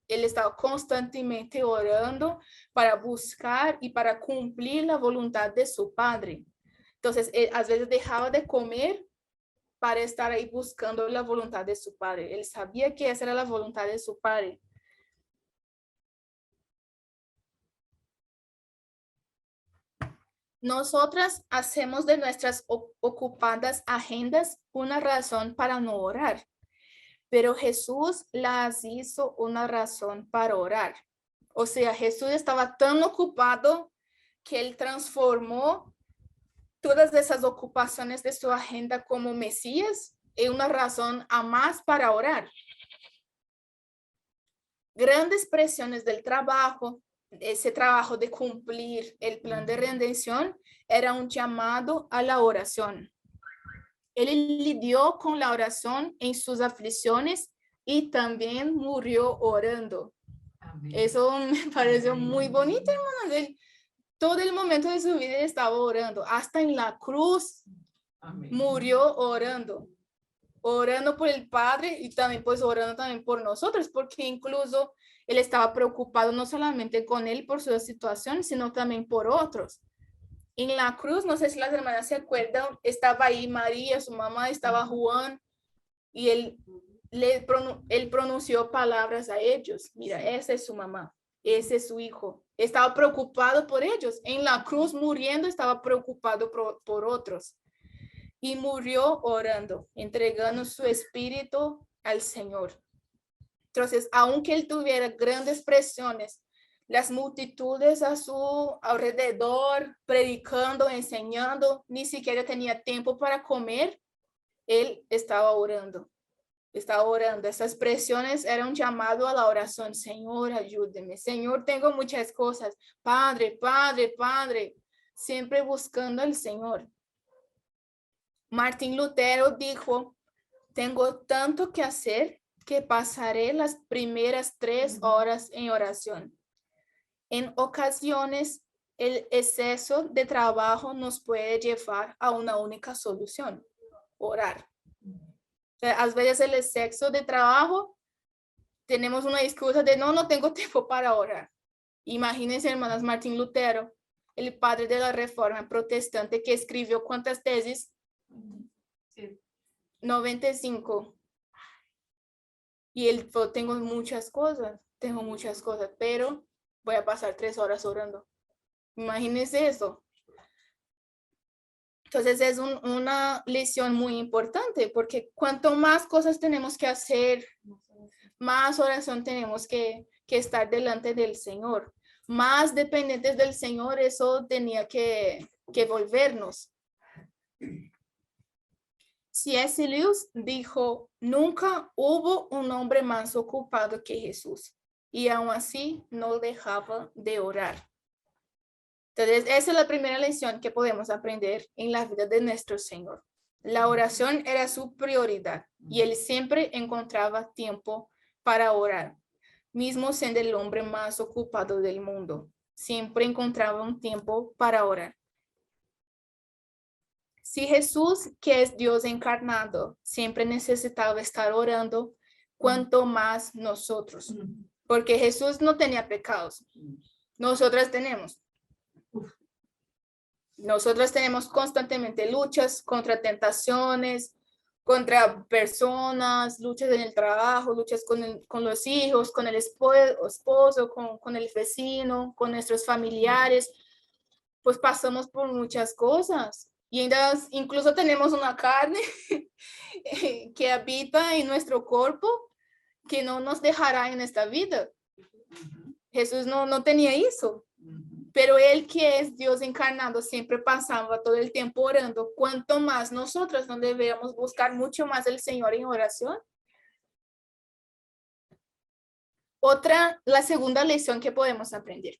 A: Él estaba constantemente orando para buscar y para cumplir la voluntad de su Padre. Entonces, él a veces dejaba de comer para estar ahí buscando la voluntad de su Padre. Él sabía que esa era la voluntad de su Padre. Nosotras hacemos de nuestras ocupadas agendas una razón para no orar, pero Jesús las hizo una razón para orar. O sea, Jesús estaba tan ocupado que él transformó todas esas ocupaciones de su agenda como Mesías en una razón a más para orar. Grandes presiones del trabajo, ese trabajo de cumplir el plan de redención, era un llamado a la oración. Él lidió con la oración en sus aflicciones y también murió orando. Amén. Eso me pareció muy bonito, hermanos. Él, todo el momento de su vida estaba orando, hasta en la cruz. Amén. Murió orando por el Padre y también pues orando también por nosotros, porque incluso él estaba preocupado no solamente con él por su situación, sino también por otros. En la cruz, no sé si las hermanas se acuerdan, estaba ahí María, su mamá, estaba Juan, y él pronunció palabras a ellos. Mira, esa es su mamá, ese es su hijo. Estaba preocupado por ellos. En la cruz muriendo, estaba preocupado por otros. Y murió orando, entregando su espíritu al Señor. Entonces, aunque él tuviera grandes presiones, las multitudes a su alrededor, predicando, enseñando, ni siquiera tenía tiempo para comer, él estaba orando. Estaba orando. Esas presiones eran un llamado a la oración. Señor, ayúdeme. Señor, tengo muchas cosas. Padre, Padre, Padre. Siempre buscando al Señor. Martín Lutero dijo, tengo tanto que hacer que pasaré las primeras 3 horas en oración. En ocasiones, el exceso de trabajo nos puede llevar a una única solución, orar. A veces el exceso de trabajo, tenemos una excusa de no tengo tiempo para orar. Imagínense, hermanas, Martín Lutero, el padre de la Reforma protestante, que escribió ¿cuántas tesis? 95. Y él, tengo muchas cosas, pero voy a pasar 3 horas orando. Imagínense eso. Entonces es una lección muy importante, porque cuanto más cosas tenemos que hacer, más oración tenemos que estar delante del Señor. Más dependientes del Señor, eso tenía que volvernos. C.S. Lewis dijo, nunca hubo un hombre más ocupado que Jesús, y aún así no dejaba de orar. Entonces, esa es la primera lección que podemos aprender en la vida de nuestro Señor. La oración era su prioridad, y él siempre encontraba tiempo para orar, mismo siendo el hombre más ocupado del mundo. Siempre encontraba un tiempo para orar. Si Jesús, que es Dios encarnado, siempre necesitaba estar orando, cuanto más nosotros, porque Jesús no tenía pecados, nosotras tenemos. Nosotras tenemos constantemente luchas contra tentaciones, contra personas, luchas en el trabajo, luchas con los hijos, con el esposo, con el vecino, con nuestros familiares, pues pasamos por muchas cosas. Y incluso tenemos una carne que habita en nuestro cuerpo que no nos dejará en esta vida. Jesús no tenía eso. Pero él, que es Dios encarnado, siempre pasaba todo el tiempo orando. Cuanto más nosotros no debemos buscar mucho más al Señor en oración. La segunda lección que podemos aprender.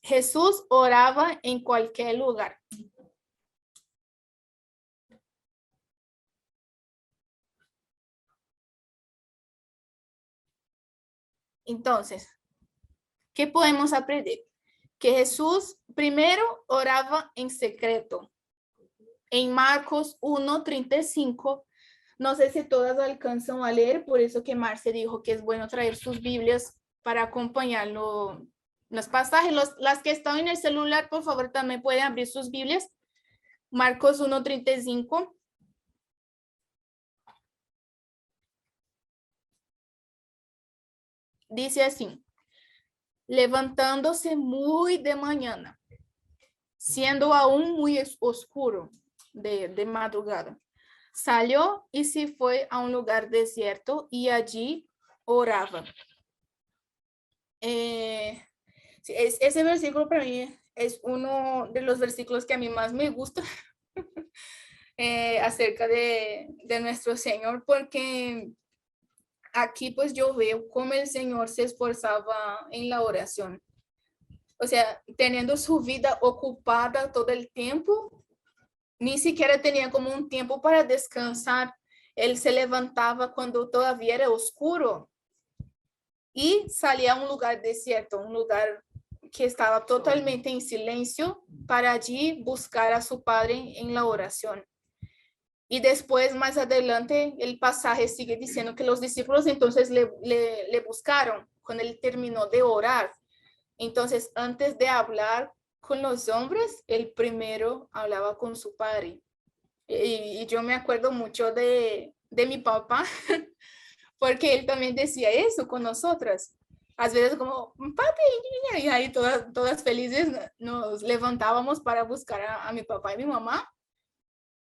A: Jesús oraba en cualquier lugar. Entonces, ¿qué podemos aprender? Que Jesús primero oraba en secreto. En Marcos 1:35, no sé si todas alcanzan a leer, por eso que Marce dijo que es bueno traer sus Biblias para acompañarlo. Los pasajes, las que están en el celular, por favor, también pueden abrir sus Biblias. Marcos 1:35. Dice así, levantándose muy de mañana, siendo aún muy oscuro de madrugada, salió y se fue a un lugar desierto y allí oraba. Ese versículo para mí es uno de los versículos que a mí más me gusta acerca de nuestro Señor, porque aquí pues yo veo cómo el Señor se esforzaba en la oración. O sea, teniendo su vida ocupada todo el tiempo, ni siquiera tenía como un tiempo para descansar. Él se levantaba cuando todavía era oscuro y salía a un lugar desierto, un lugar que estaba totalmente en silencio, para allí buscar a su Padre en la oración. Y después, más adelante, el pasaje sigue diciendo que los discípulos entonces le buscaron cuando él terminó de orar. Entonces, antes de hablar con los hombres, él primero hablaba con su Padre. Y yo me acuerdo mucho de mi papá, porque él también decía eso con nosotras. a veces como, papi, y ahí todas felices nos levantábamos para buscar a mi papá y mi mamá.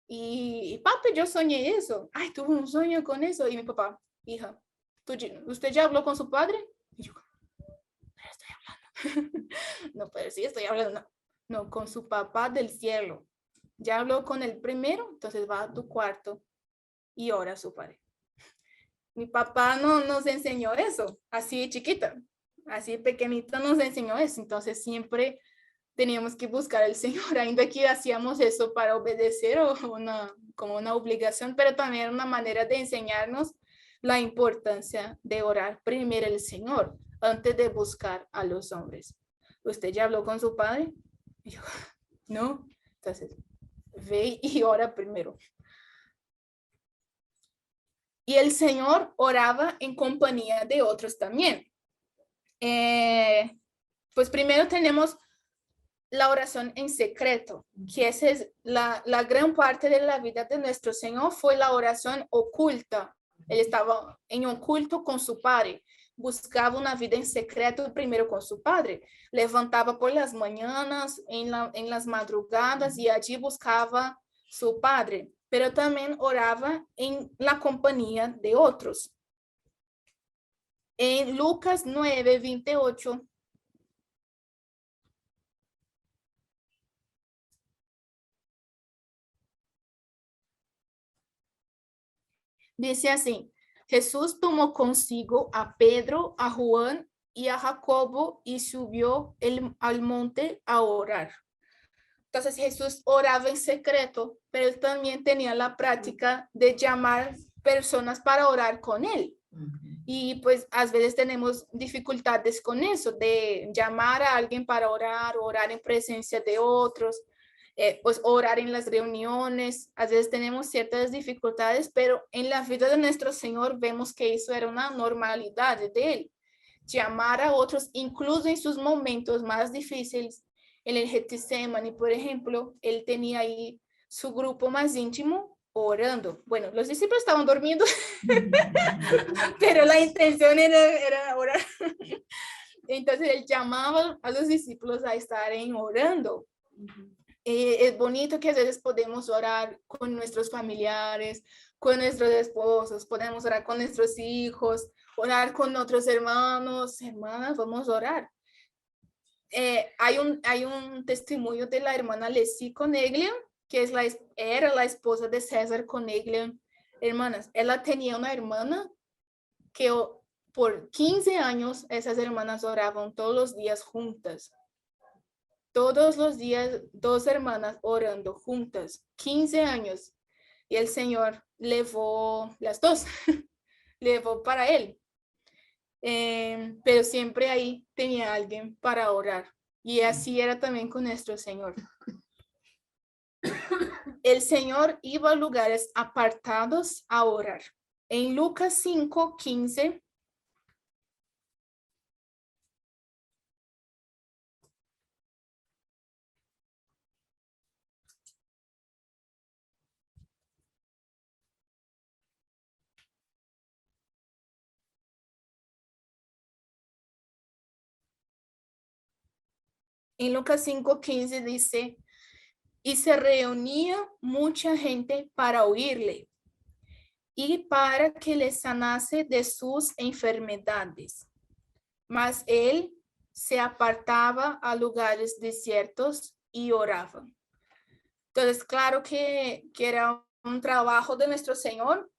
A: Y papi, yo soñé eso. Ay, tuve un sueño con eso. Y mi papá, hija, ¿usted ya habló con su padre? Y yo, pero estoy hablando. No, pero sí estoy hablando. No, no, con su papá del cielo. Ya habló con el primero, entonces va a tu cuarto y ora a su padre. Mi papá no nos enseñó eso, así chiquita, así pequeñita nos enseñó eso. Entonces siempre teníamos que buscar al Señor, ainda que hacíamos eso para obedecer o como una obligación, pero también una manera de enseñarnos la importancia de orar primero al Señor antes de buscar a los hombres. ¿Usted ya habló con su padre? Y yo, no. Entonces, ve y ora primero. Y el Señor oraba en compañía de otros también. Pues primero tenemos la oración en secreto, que esa es la gran parte de la vida de nuestro Señor, fue la oración oculta. Él estaba en oculto con su Padre, buscaba una vida en secreto primero con su Padre, levantaba por las mañanas, en las madrugadas y allí buscaba su Padre, pero también oraba en la compañía de otros. En Lucas 9:28, dice así: Jesús tomó consigo a Pedro, a Juan y a Jacobo y subió al monte a orar. Entonces Jesús oraba en secreto, pero él también tenía la práctica de llamar personas para orar con él. Y pues a veces tenemos dificultades con eso, de llamar a alguien para orar en presencia de otros, pues orar en las reuniones. A veces tenemos ciertas dificultades, pero en la vida de nuestro Señor vemos que eso era una normalidad de él. Llamar a otros, incluso en sus momentos más difíciles, en el Getsemaní, por ejemplo, él tenía ahí su grupo más íntimo orando. Bueno, los discípulos estaban durmiendo, pero la intención era orar. Entonces él llamaba a los discípulos a estar orando. Es bonito que a veces podemos orar con nuestros familiares, con nuestros esposos, podemos orar con nuestros hijos, orar con otros hermanos, hermanas, vamos a orar. Hay un testimonio de la hermana Leslie Coneglian, que era la esposa de César Coneglian. Hermanas, ella tenía una hermana que por 15 años esas hermanas oraban todos los días juntas. Todos los días, dos hermanas orando juntas, 15 años. Y el Señor llevó las dos, llevó para él. Pero siempre ahí tenía alguien para orar. Y así era también con nuestro Señor. El Señor iba a lugares apartados a orar. En Lucas 5:15, dice, y se reunía mucha gente para oírle y para que le sanase de sus enfermedades. Mas él se apartaba a lugares desiertos y oraba. Entonces, claro que era un trabajo de nuestro Señor,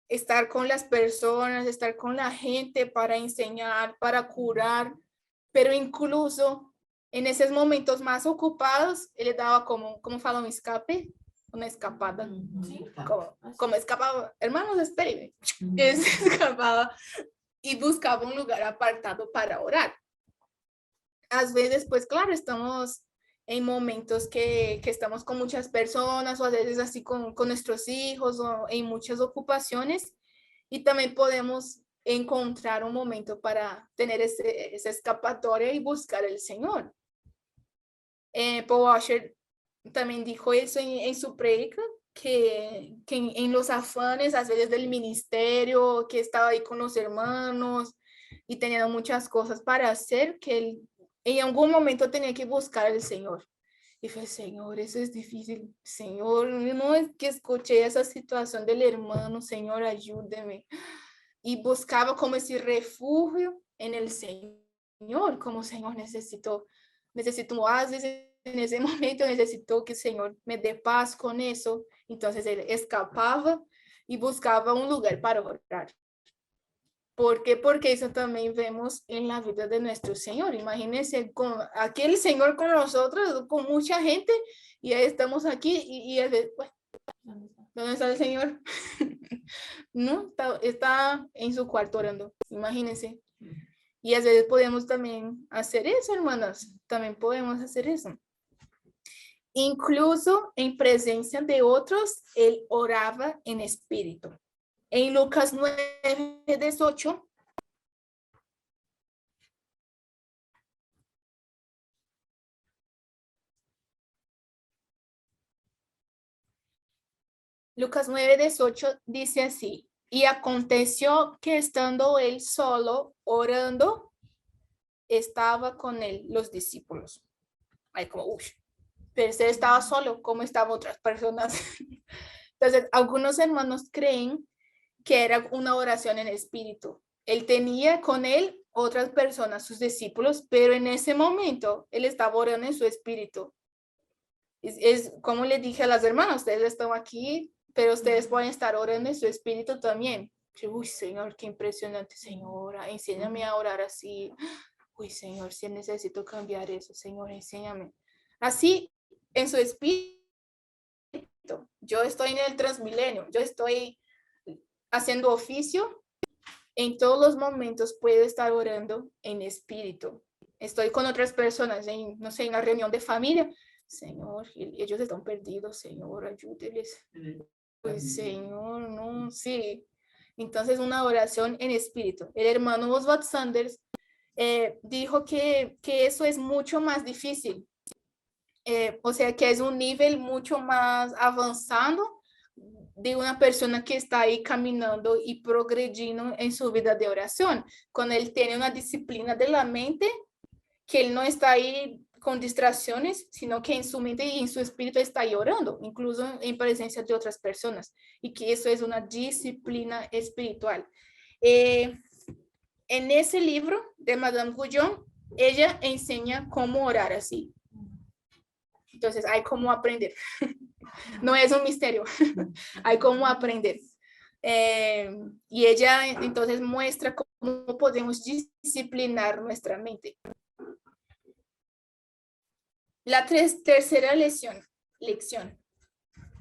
A: estar con las personas, estar con la gente para enseñar, para curar, pero incluso en esos momentos más ocupados, él le daba como fala, un escape, una escapada. Sí, como escapaba, hermanos, espérenme, escapaba y buscaba un lugar apartado para orar. A veces, pues claro, estamos en momentos que estamos con muchas personas o a veces así con nuestros hijos o en muchas ocupaciones y también podemos encontrar un momento para tener esa escapatoria y buscar al Señor. Paul Washer también dijo eso en su predica, que en los afanes a veces del ministerio, que estaba ahí con los hermanos y teniendo muchas cosas para hacer, que él en algún momento tenía que buscar al Señor. Y fue, Señor, eso es difícil. Señor, no es que escuché esa situación del hermano, Señor, ayúdeme. Y buscaba como ese refugio en el Señor, como Señor, necesito un oasis en ese momento, necesito que el Señor me dé paz con eso. Entonces él escapaba y buscaba un lugar para orar. ¿Por qué? Porque eso también vemos en la vida de nuestro Señor. Imagínense con aquel Señor con nosotros, con mucha gente, y ahí estamos aquí y bueno, ¿dónde está el Señor? No, está en su cuarto orando, imagínense. Y a veces podemos también hacer eso, hermanas, también podemos hacer eso. Incluso en presencia de otros, él oraba en espíritu. En Lucas 9:18, Lucas 9:18 dice así, y aconteció que estando él solo orando, estaba con él los discípulos. Ay, como, uy, pero él estaba solo, ¿cómo estaban otras personas? Entonces, algunos hermanos creen que era una oración en espíritu. Él tenía con él otras personas, sus discípulos, pero en ese momento él estaba orando en su espíritu. Es como le dije a las hermanas, ustedes están aquí, pero ustedes pueden estar orando en su espíritu también. Uy, Señor, qué impresionante, Señora, enséñame a orar así. Uy, Señor, si necesito cambiar eso, Señor, enséñame. Así, en su espíritu, yo estoy en el Transmilenio, yo estoy haciendo oficio, en todos los momentos puedo estar orando en espíritu. Estoy con otras personas, no sé, en la reunión de familia. Señor, ellos están perdidos, Señor, ayúdeles. Pues, Señor, no, sí. Entonces, una oración en espíritu. El hermano Oswald Sanders dijo que eso es mucho más difícil. O sea, que es un nivel mucho más avanzado de una persona que está ahí caminando y progrediendo en su vida de oración. Cuando él tiene una disciplina de la mente, que él no está ahí con distracciones, sino que en su mente y en su espíritu está llorando, incluso en presencia de otras personas, y que eso es una disciplina espiritual. En ese libro de Madame Guyon, ella enseña cómo orar así. Entonces, hay cómo aprender. No es un misterio, hay cómo aprender. Y ella entonces muestra cómo podemos disciplinar nuestra mente. La tercera lección.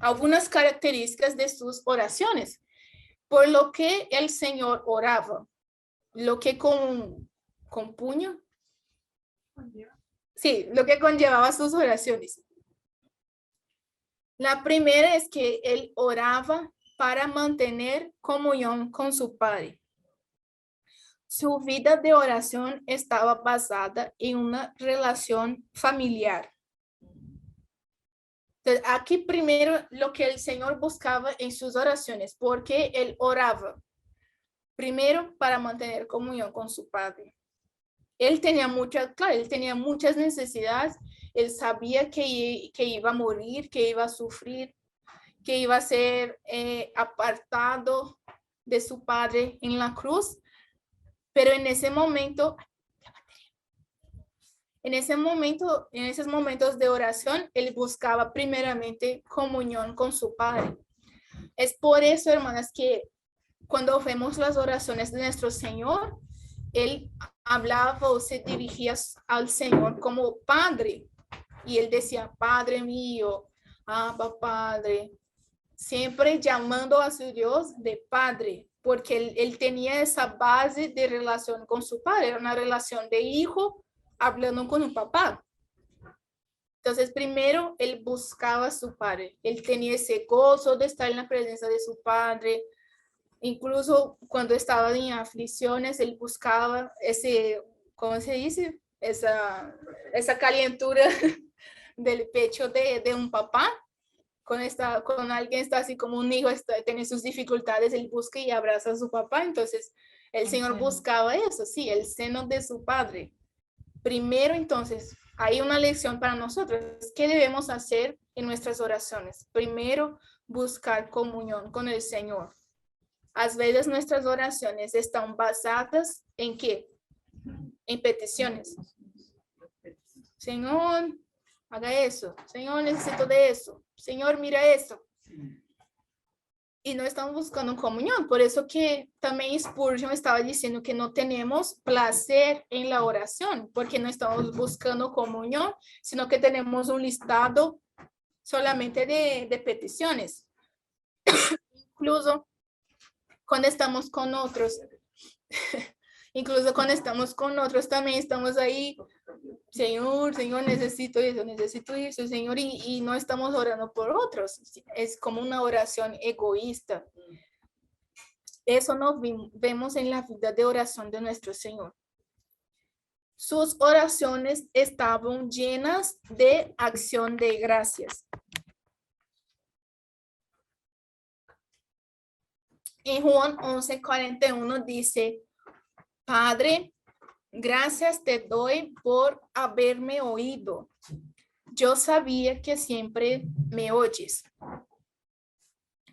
A: Algunas características de sus oraciones. Por lo que el Señor oraba. Lo que con puño. Sí, lo que conllevaba sus oraciones. La primera es que él oraba para mantener comunión con su Padre. Su vida de oración estaba basada en una relación familiar. Entonces, aquí primero lo que el Señor buscaba en sus oraciones, porque él oraba primero para mantener comunión con su Padre. Él tenía muchas necesidades, él sabía que iba a morir, que iba a sufrir, que iba a ser apartado de su Padre en la cruz, pero en esos momentos de oración, él buscaba primeramente comunión con su Padre. Es por eso, hermanas, que cuando vemos las oraciones de nuestro Señor, él hablaba o se dirigía al Señor como Padre, y él decía, Padre mío, Abba Padre, siempre llamando a su Dios de Padre, porque él tenía esa base de relación con su Padre, era una relación de hijo hablando con un papá. Entonces, primero, él buscaba a su Padre, él tenía ese gozo de estar en la presencia de su Padre. Incluso cuando estaba en aflicciones, él buscaba ese, ¿cómo se dice? Esa calentura del pecho de un papá. Con alguien está así como un hijo, tiene sus dificultades, él busca y abraza a su papá. Entonces, El Señor buscaba eso, sí, el seno de su Padre. Primero, entonces, hay una lección para nosotros. ¿Qué debemos hacer en nuestras oraciones? Primero, buscar comunión con el Señor. A veces nuestras oraciones están basadas ¿en qué? En peticiones. Señor, haga eso. Señor, necesito de eso. Señor, mira eso. Y no estamos buscando comunión. Por eso que también Spurgeon estaba diciendo que no tenemos placer en la oración, porque no estamos buscando comunión, sino que tenemos un listado solamente de peticiones. Incluso cuando estamos con otros, también estamos ahí, Señor, necesito eso, Señor, y no estamos orando por otros. Es como una oración egoísta. Eso nos vemos en la vida de oración de nuestro Señor. Sus oraciones estaban llenas de acción de gracias. En Juan 11:41 dice, Padre, gracias te doy por haberme oído. Yo sabía que siempre me oyes.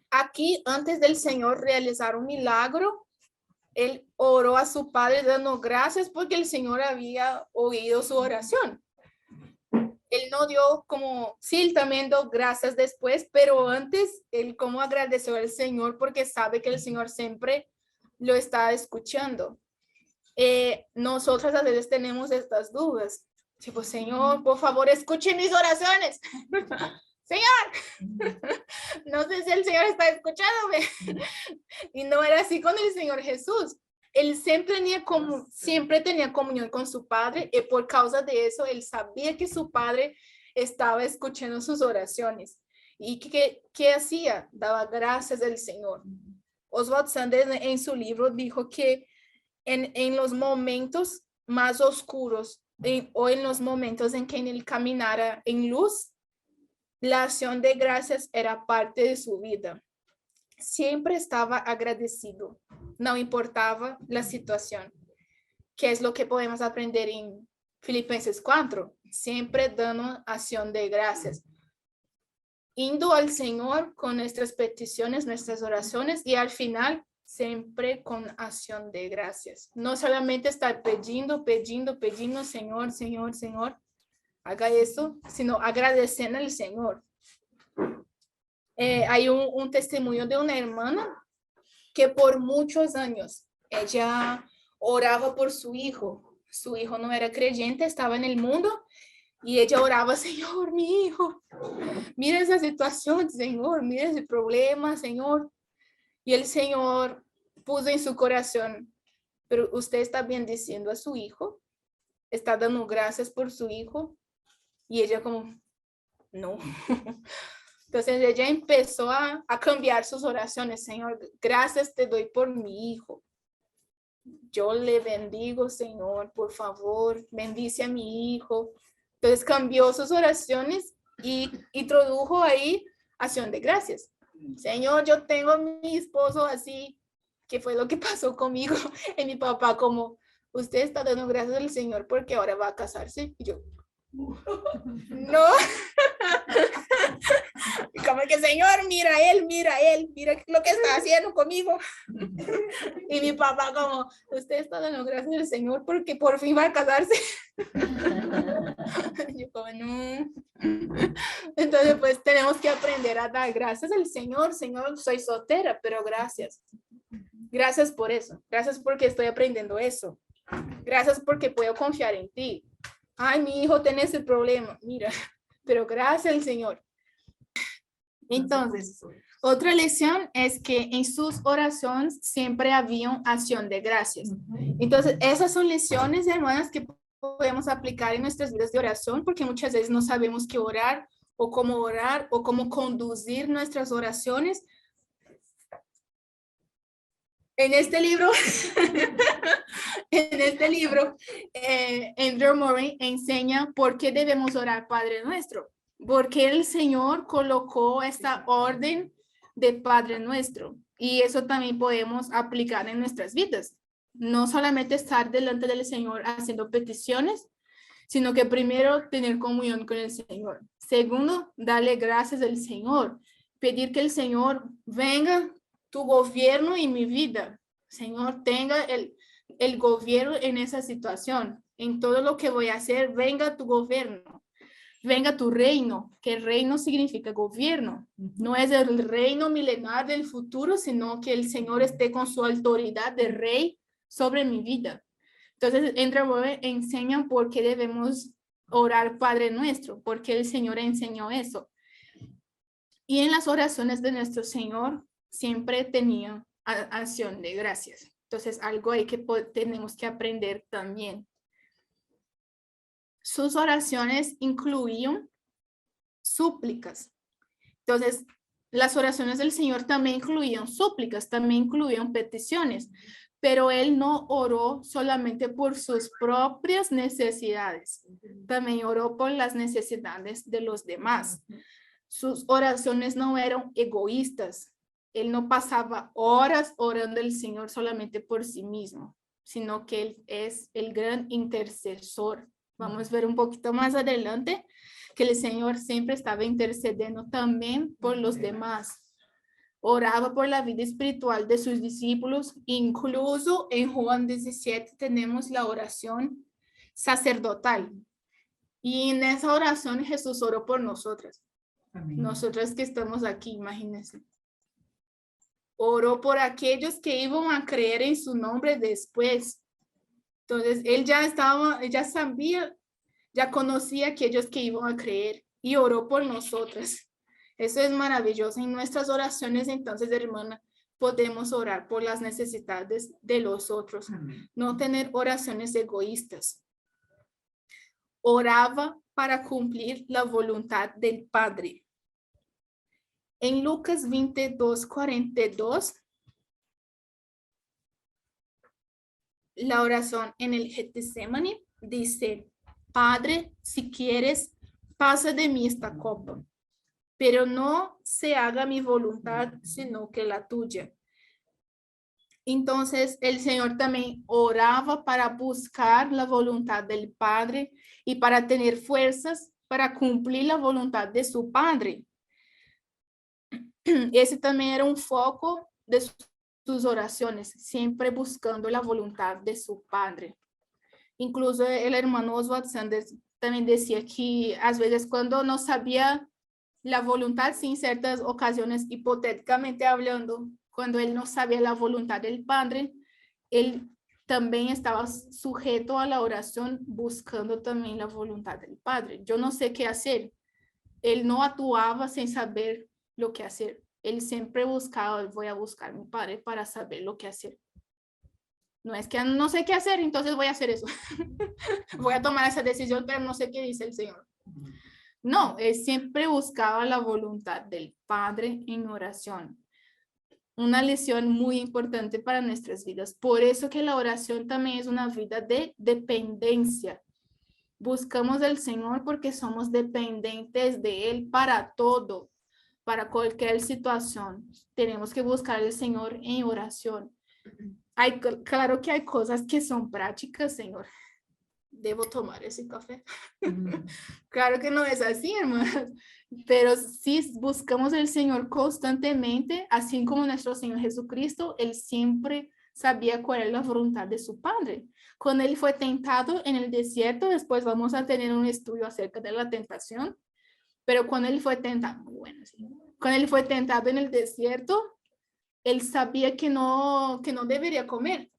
A: Aquí, antes del Señor realizar un milagro, él oró a su Padre dando gracias porque el Señor había oído su oración. Él no dio como, sí, él también dio gracias después, pero antes él como agradeció al Señor porque sabe que el Señor siempre lo está escuchando. Nosotros a veces tenemos estas dudas, tipo, Señor, por favor, escuche mis oraciones. Señor, no sé si el Señor está escuchándome. Y no era así con el Señor Jesús. Él siempre tenía comunión con su Padre y por causa de eso, él sabía que su Padre estaba escuchando sus oraciones. ¿Y qué hacía? Daba gracias al Señor. Oswald Sanders en su libro dijo que en los momentos más oscuros o en los momentos en que él caminara en luz, la acción de gracias era parte de su vida. Siempre estaba agradecido, no importaba la situación. ¿Qué es lo que podemos aprender en Filipenses 4? Siempre dando acción de gracias. Indo al Señor con nuestras peticiones, nuestras oraciones y al final siempre con acción de gracias. No solamente estar pidiendo, Señor, haga eso, sino agradeciendo al Señor. Hay un testimonio de una hermana que por muchos años ella oraba por su hijo. Su hijo no era creyente, estaba en el mundo y ella oraba, Señor, mi hijo, mira esa situación, Señor, mira ese problema, Señor. Y el Señor puso en su corazón, pero usted está bendiciendo a su hijo, está dando gracias por su hijo. Y ella como, no. Entonces ella empezó a cambiar sus oraciones. Señor, gracias te doy por mi hijo. Yo le bendigo, Señor, por favor, bendice a mi hijo. Entonces cambió sus oraciones y introdujo ahí acción de gracias. Señor, yo tengo a mi esposo así, que fue lo que pasó conmigo. Y mi papá como, usted está dando gracias al Señor porque ahora va a casarse. Y yo, no. Como que, Señor, mira lo que está haciendo conmigo. Y mi papá como, usted está dando gracias al Señor porque por fin va a casarse. Yo como, no. Entonces pues tenemos que aprender a dar gracias al Señor. Señor, soy soltera, pero gracias. Gracias por eso. Gracias porque estoy aprendiendo eso. Gracias porque puedo confiar en ti. Ay, mi hijo tiene ese problema. Mira, pero gracias al Señor. Entonces, otra lección es que en sus oraciones siempre había acción de gracias. Entonces, esas son lecciones, hermanas, que podemos aplicar en nuestras vidas de oración, porque muchas veces no sabemos qué orar o cómo conducir nuestras oraciones. En este libro, Andrew Murray enseña por qué debemos orar Padre Nuestro. Porque el Señor colocó esta orden de Padre Nuestro. Y eso también podemos aplicar en nuestras vidas. no solamente estar delante del Señor haciendo peticiones, sino que primero tener comunión con el Señor. Segundo, darle gracias al Señor, pedir que el Señor venga tu gobierno en mi vida. Señor, tenga el gobierno en esa situación. En todo lo que voy a hacer, venga tu gobierno, venga tu reino, que reino significa gobierno. No es el reino milenar del futuro, sino que el Señor esté con su autoridad de rey sobre mi vida. Entonces, enseñan por qué debemos orar Padre Nuestro, porque el Señor enseñó eso. Y en las oraciones de nuestro Señor siempre tenía acción de gracias. Entonces, algo ahí que tenemos que aprender también. Sus oraciones incluían súplicas. Entonces, las oraciones del Señor también incluían súplicas, también incluían peticiones, pero él no oró solamente por sus propias necesidades, también oró por las necesidades de los demás. Sus oraciones no eran egoístas. Él no pasaba horas orando al Señor solamente por sí mismo, sino que él es el gran intercesor. Vamos a ver un poquito más adelante que el Señor siempre estaba intercediendo también por los demás. Oraba por la vida espiritual de sus discípulos. Incluso en Juan 17 tenemos la oración sacerdotal. Y en esa oración Jesús oró por nosotras. Amén. Nosotras que estamos aquí, imagínense. Oró por aquellos que iban a creer en su nombre después. Entonces, él ya sabía, ya conocía a aquellos que iban a creer y oró por nosotras. Eso es maravilloso. En nuestras oraciones, entonces, hermana, podemos orar por las necesidades de los otros. Amén. No tener oraciones egoístas. Oraba para cumplir la voluntad del Padre. En Lucas 22:42, la oración en el Getsemaní dice: Padre, si quieres, pasa de mí esta copa, pero no se haga mi voluntad, sino que la tuya. Entonces, el Señor también oraba para buscar la voluntad del Padre y para tener fuerzas para cumplir la voluntad de su Padre. Ese también era un foco de sus oraciones, siempre buscando la voluntad de su Padre. Incluso el hermano Oswald Sanders también decía que a veces cuando no sabía la voluntad, en ciertas ocasiones, hipotéticamente hablando, cuando él no sabía la voluntad del Padre, él también estaba sujeto a la oración, buscando también la voluntad del Padre. Yo no sé qué hacer. Él no actuaba sin saber lo que hacer. Él siempre buscaba, voy a buscar a mi Padre para saber lo que hacer. No es que no sé qué hacer, entonces voy a hacer eso. Voy a tomar esa decisión, pero no sé qué dice el Señor. No, él siempre buscaba la voluntad del Padre en oración. Una lección muy importante para nuestras vidas. Por eso que la oración también es una vida de dependencia. Buscamos al Señor porque somos dependientes de Él para todo, para cualquier situación. Tenemos que buscar al Señor en oración. Claro que hay cosas que son prácticas, Señor. Debo tomar ese café. Claro que no es así, hermanas. Pero si buscamos al Señor constantemente, así como nuestro Señor Jesucristo, Él siempre sabía cuál era la voluntad de su Padre. Cuando Él fue tentado en el desierto, después vamos a tener un estudio acerca de la tentación, pero cuando Él fue tentado, bueno, sí. Cuando Él fue tentado en el desierto, Él sabía que no debería comer,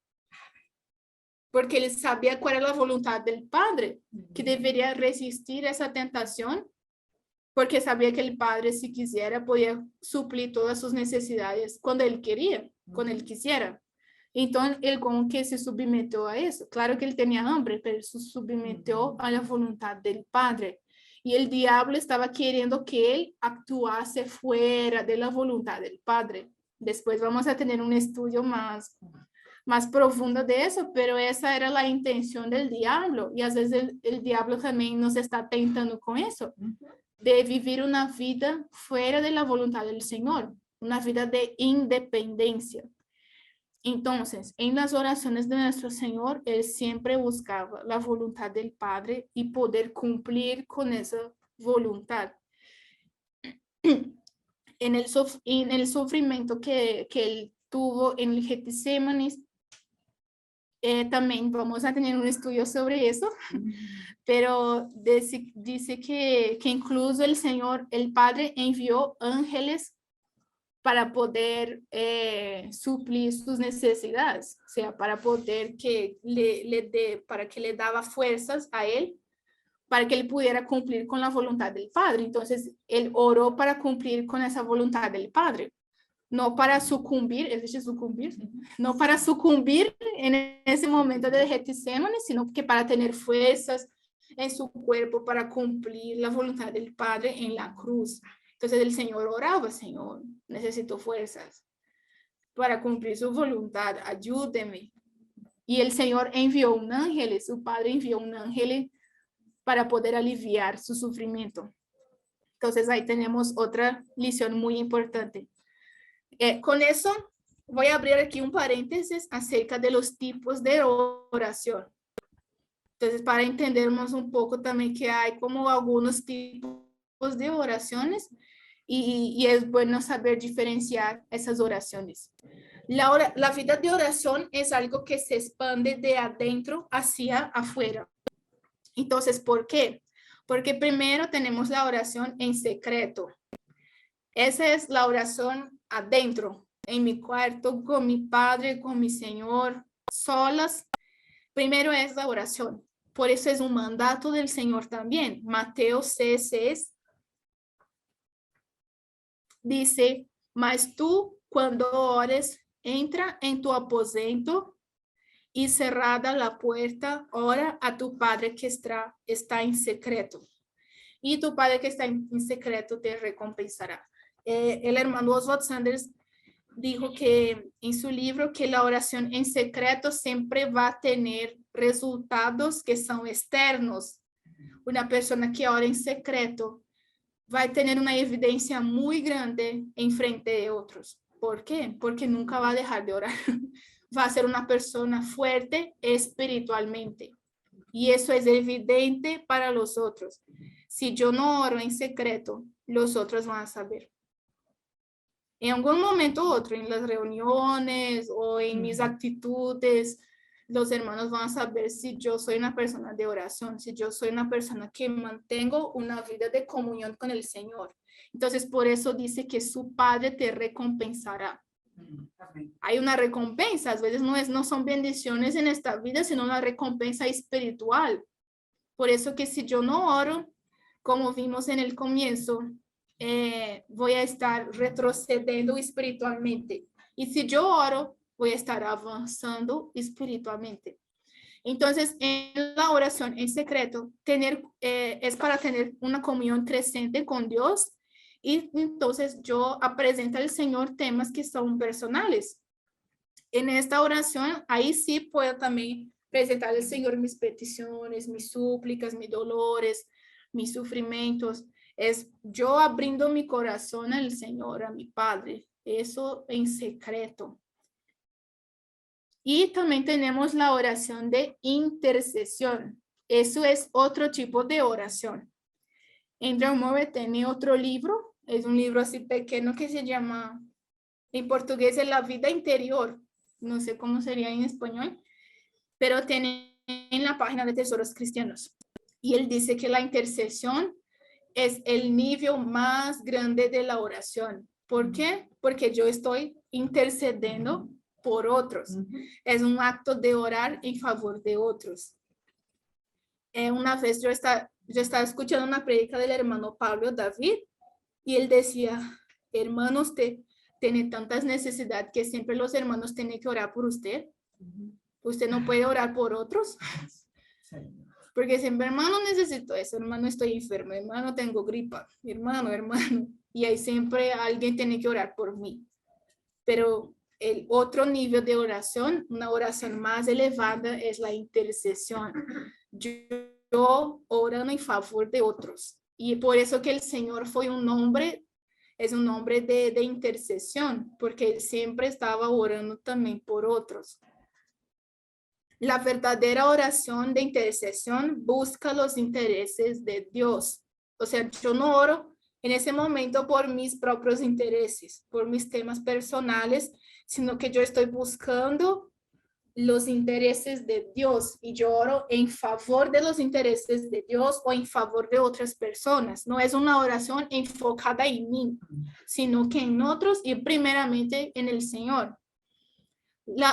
A: porque Él sabía cuál era la voluntad del Padre, que debería resistir esa tentación, porque sabía que el Padre, si quisiera, podía suplir todas sus necesidades cuando Él quería, cuando Él quisiera. Entonces, Él como que se sometió a eso. Claro que Él tenía hambre, pero se sometió a la voluntad del Padre. Y el diablo estaba queriendo que Él actuase fuera de la voluntad del Padre. Después vamos a tener un estudio más profundo de eso, pero esa era la intención del diablo. Y a veces el diablo también nos está tentando con eso, de vivir una vida fuera de la voluntad del Señor, una vida de independencia. Entonces, en las oraciones de nuestro Señor, Él siempre buscaba la voluntad del Padre y poder cumplir con esa voluntad. En el sufrimiento que Él tuvo en el Getsemaní, también vamos a tener un estudio sobre eso, pero dice que incluso el Señor, el Padre, envió ángeles para poder suplir sus necesidades, o sea, para poder para que le daba fuerzas a él, para que él pudiera cumplir con la voluntad del Padre. Entonces, él oró para cumplir con esa voluntad del Padre, no para sucumbir, no para sucumbir en ese momento de Getsemaní, sino que para tener fuerzas en su cuerpo para cumplir la voluntad del Padre en la cruz. Entonces el Señor oraba, Señor, necesito fuerzas para cumplir su voluntad, ayúdeme. Y el Señor envió un ángel, su Padre envió un ángel para poder aliviar su sufrimiento. Entonces ahí tenemos otra lección muy importante. Con eso voy a abrir aquí un paréntesis acerca de los tipos de oración. Entonces, para entendernos un poco también que hay como algunos tipos de oraciones y es bueno saber diferenciar esas oraciones. La vida de oración es algo que se expande de adentro hacia afuera. Entonces, ¿por qué? Porque primero tenemos la oración en secreto. Esa es la oración adentro, en mi cuarto, con mi Padre, con mi Señor, solas. Primero es la oración. Por eso es un mandato del Señor también. Mateo 6:6 dice, mas tú cuando ores, entra en tu aposento y cerrada la puerta, ora a tu Padre que está en secreto. Y tu Padre que está en secreto te recompensará. El hermano Oswald Sanders dijo que en su libro que la oración en secreto siempre va a tener resultados que son externos. Una persona que ora en secreto va a tener una evidencia muy grande en frente de otros. ¿Por qué? Porque nunca va a dejar de orar. Va a ser una persona fuerte espiritualmente. Y eso es evidente para los otros. Si yo no oro en secreto, los otros van a saber. En algún momento u otro, en las reuniones o en mis actitudes, los hermanos van a saber si yo soy una persona de oración, si yo soy una persona que mantengo una vida de comunión con el Señor. Entonces, por eso dice que su Padre te recompensará. Hay una recompensa, a veces no son bendiciones en esta vida, sino una recompensa espiritual. Por eso que si yo no oro, como vimos en el comienzo, voy a estar retrocediendo espiritualmente. Y si yo oro, voy a estar avanzando espiritualmente. Entonces, en la oración en secreto, es para tener una comunión creciente con Dios. Y entonces yo presento al Señor temas que son personales. En esta oración, ahí sí puedo también presentar al Señor mis peticiones, mis súplicas, mis dolores, mis sufrimientos. Es yo abriendo mi corazón al Señor, a mi Padre. Eso en secreto. Y también tenemos la oración de intercesión. Eso es otro tipo de oración. Andrew Murray tiene otro libro. Es un libro así pequeño que se llama, en portugués, es La vida interior. No sé cómo sería en español, pero tiene en la página de Tesoros Cristianos. Y él dice que la intercesión es el nivel más grande de la oración. ¿Por qué? Porque yo estoy intercediendo por otros. Es un acto de orar en favor de otros. Una vez yo estaba escuchando una prédica del hermano Pablo David y él decía, hermanos, tiene tantas necesidades que siempre los hermanos tienen que orar por usted. Usted no puede orar por otros. Porque siempre, hermano, necesito eso, hermano, estoy enfermo, hermano, tengo gripa, hermano. Y ahí siempre alguien tiene que orar por mí. Pero el otro nivel de oración, una oración más elevada, es la intercesión. Yo orando en favor de otros. Y por eso que el Señor fue un hombre es un hombre de intercesión, porque él siempre estaba orando también por otros. La verdadera oración de intercesión busca los intereses de Dios. O sea, yo no oro en ese momento por mis propios intereses, por mis temas personales, sino que yo estoy buscando los intereses de Dios y yo oro en favor de los intereses de Dios o en favor de otras personas. No es una oración enfocada en mí, sino que en otros y primeramente en el Señor.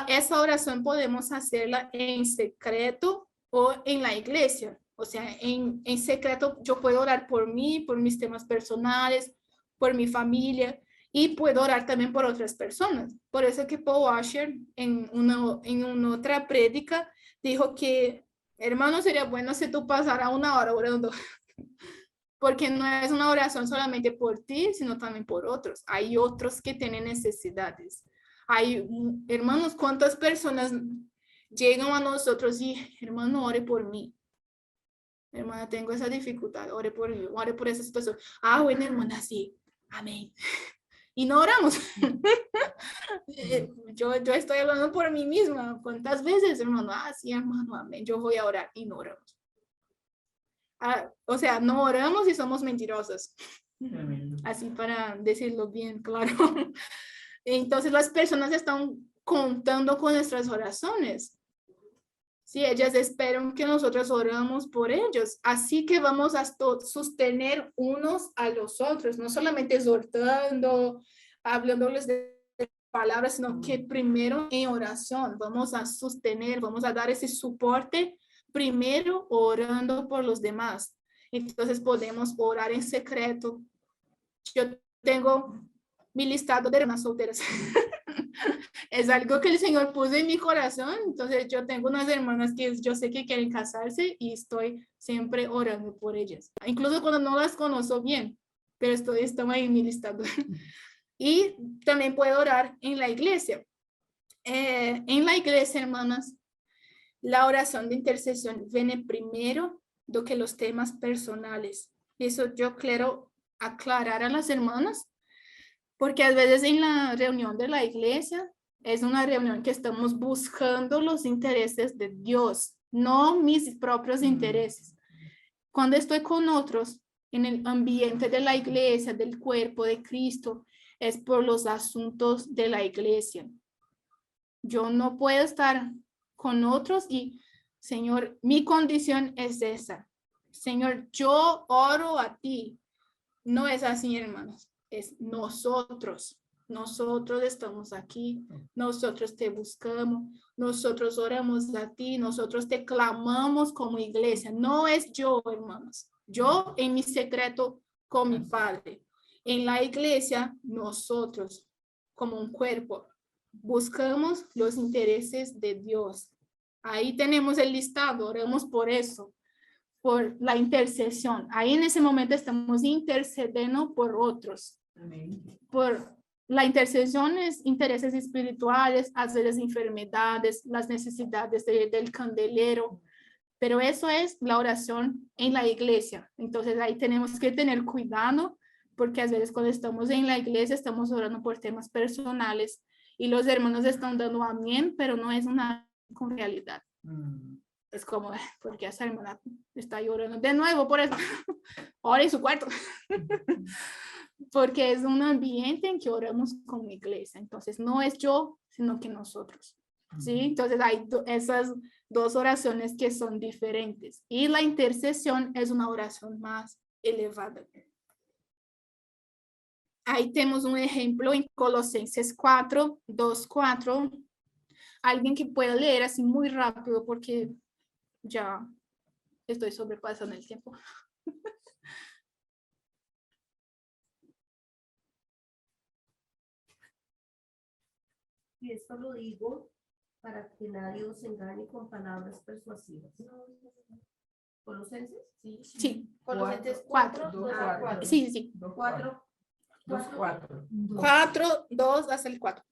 A: Esa oración podemos hacerla en secreto o en la iglesia. O sea, en secreto yo puedo orar por mí, por mis temas personales, por mi familia y puedo orar también por otras personas. Por eso que Paul Washer en una otra prédica dijo que, hermano, sería bueno si tú pasaras una hora orando. Porque no es una oración solamente por ti, sino también por otros. Hay otros que tienen necesidades. Hay, hermanos, ¿cuántas personas llegan a nosotros y, hermano, ore por mí? Hermana, tengo esa dificultad, ore por mí, ore por esa situación. Ah, bueno, hermana, sí, amén. Y no oramos. yo estoy hablando por mí misma. ¿Cuántas veces, hermano? Ah, sí, hermano, amén. Yo voy a orar y no oramos. O sea, no oramos y somos mentirosas. Así para decirlo bien claro. Entonces las personas están contando con nuestras oraciones. Sí, ellas esperan que nosotros oramos por ellos. Así que vamos a sostener unos a los otros, no solamente exhortando, hablándoles de palabras, sino que primero en oración vamos a sostener, vamos a dar ese soporte primero orando por los demás. Entonces podemos orar en secreto. Yo tengo mi listado de hermanas solteras. Es algo que el Señor puso en mi corazón. Entonces yo tengo unas hermanas que yo sé que quieren casarse y estoy siempre orando por ellas. Incluso cuando no las conozco bien, pero están ahí en mi listado. Y también puedo orar en la iglesia. En la iglesia, hermanas, la oración de intercesión viene primero do que los temas personales. Eso yo quiero aclarar a las hermanas, porque a veces en la reunión de la iglesia es una reunión que estamos buscando los intereses de Dios, no mis propios intereses. Cuando estoy con otros en el ambiente de la iglesia, del cuerpo de Cristo, es por los asuntos de la iglesia. Yo no puedo estar con otros y, Señor, mi condición es esa. Señor, yo oro a ti. No es así, hermanos. Es nosotros. Nosotros estamos aquí. Nosotros te buscamos. Nosotros oramos a ti. Nosotros te clamamos como iglesia. No es yo, hermanos. Yo en mi secreto con mi Padre. En la iglesia, nosotros como un cuerpo buscamos los intereses de Dios. Ahí tenemos el listado, oremos por eso, por la intercesión. Ahí en ese momento estamos intercediendo por otros. Amén. Por la intercesión es intereses espirituales, a veces enfermedades, las necesidades del candelero, pero eso es la oración en la iglesia. Entonces ahí tenemos que tener cuidado, porque a veces cuando estamos en la iglesia estamos orando por temas personales y los hermanos están dando amén, pero no es una con realidad. Es como, porque esa hermana está llorando de nuevo por eso. Ora en su cuarto. Porque es un ambiente en que oramos como iglesia. Entonces no es yo, sino que nosotros. ¿Sí? Entonces hay esas dos oraciones que son diferentes. Y la intercesión es una oración más elevada. Ahí tenemos un ejemplo en Colosenses 4, 2, 4. Alguien que pueda leer así muy rápido porque ya estoy sobrepasando el tiempo.
B: Y esto lo digo para que nadie os engañe con palabras persuasivas. ¿Colosenses?
A: Sí.
B: Colosenses
A: 4.
B: 4.
A: Sí, sí.
B: 4.
A: 4, 2 hasta el 4.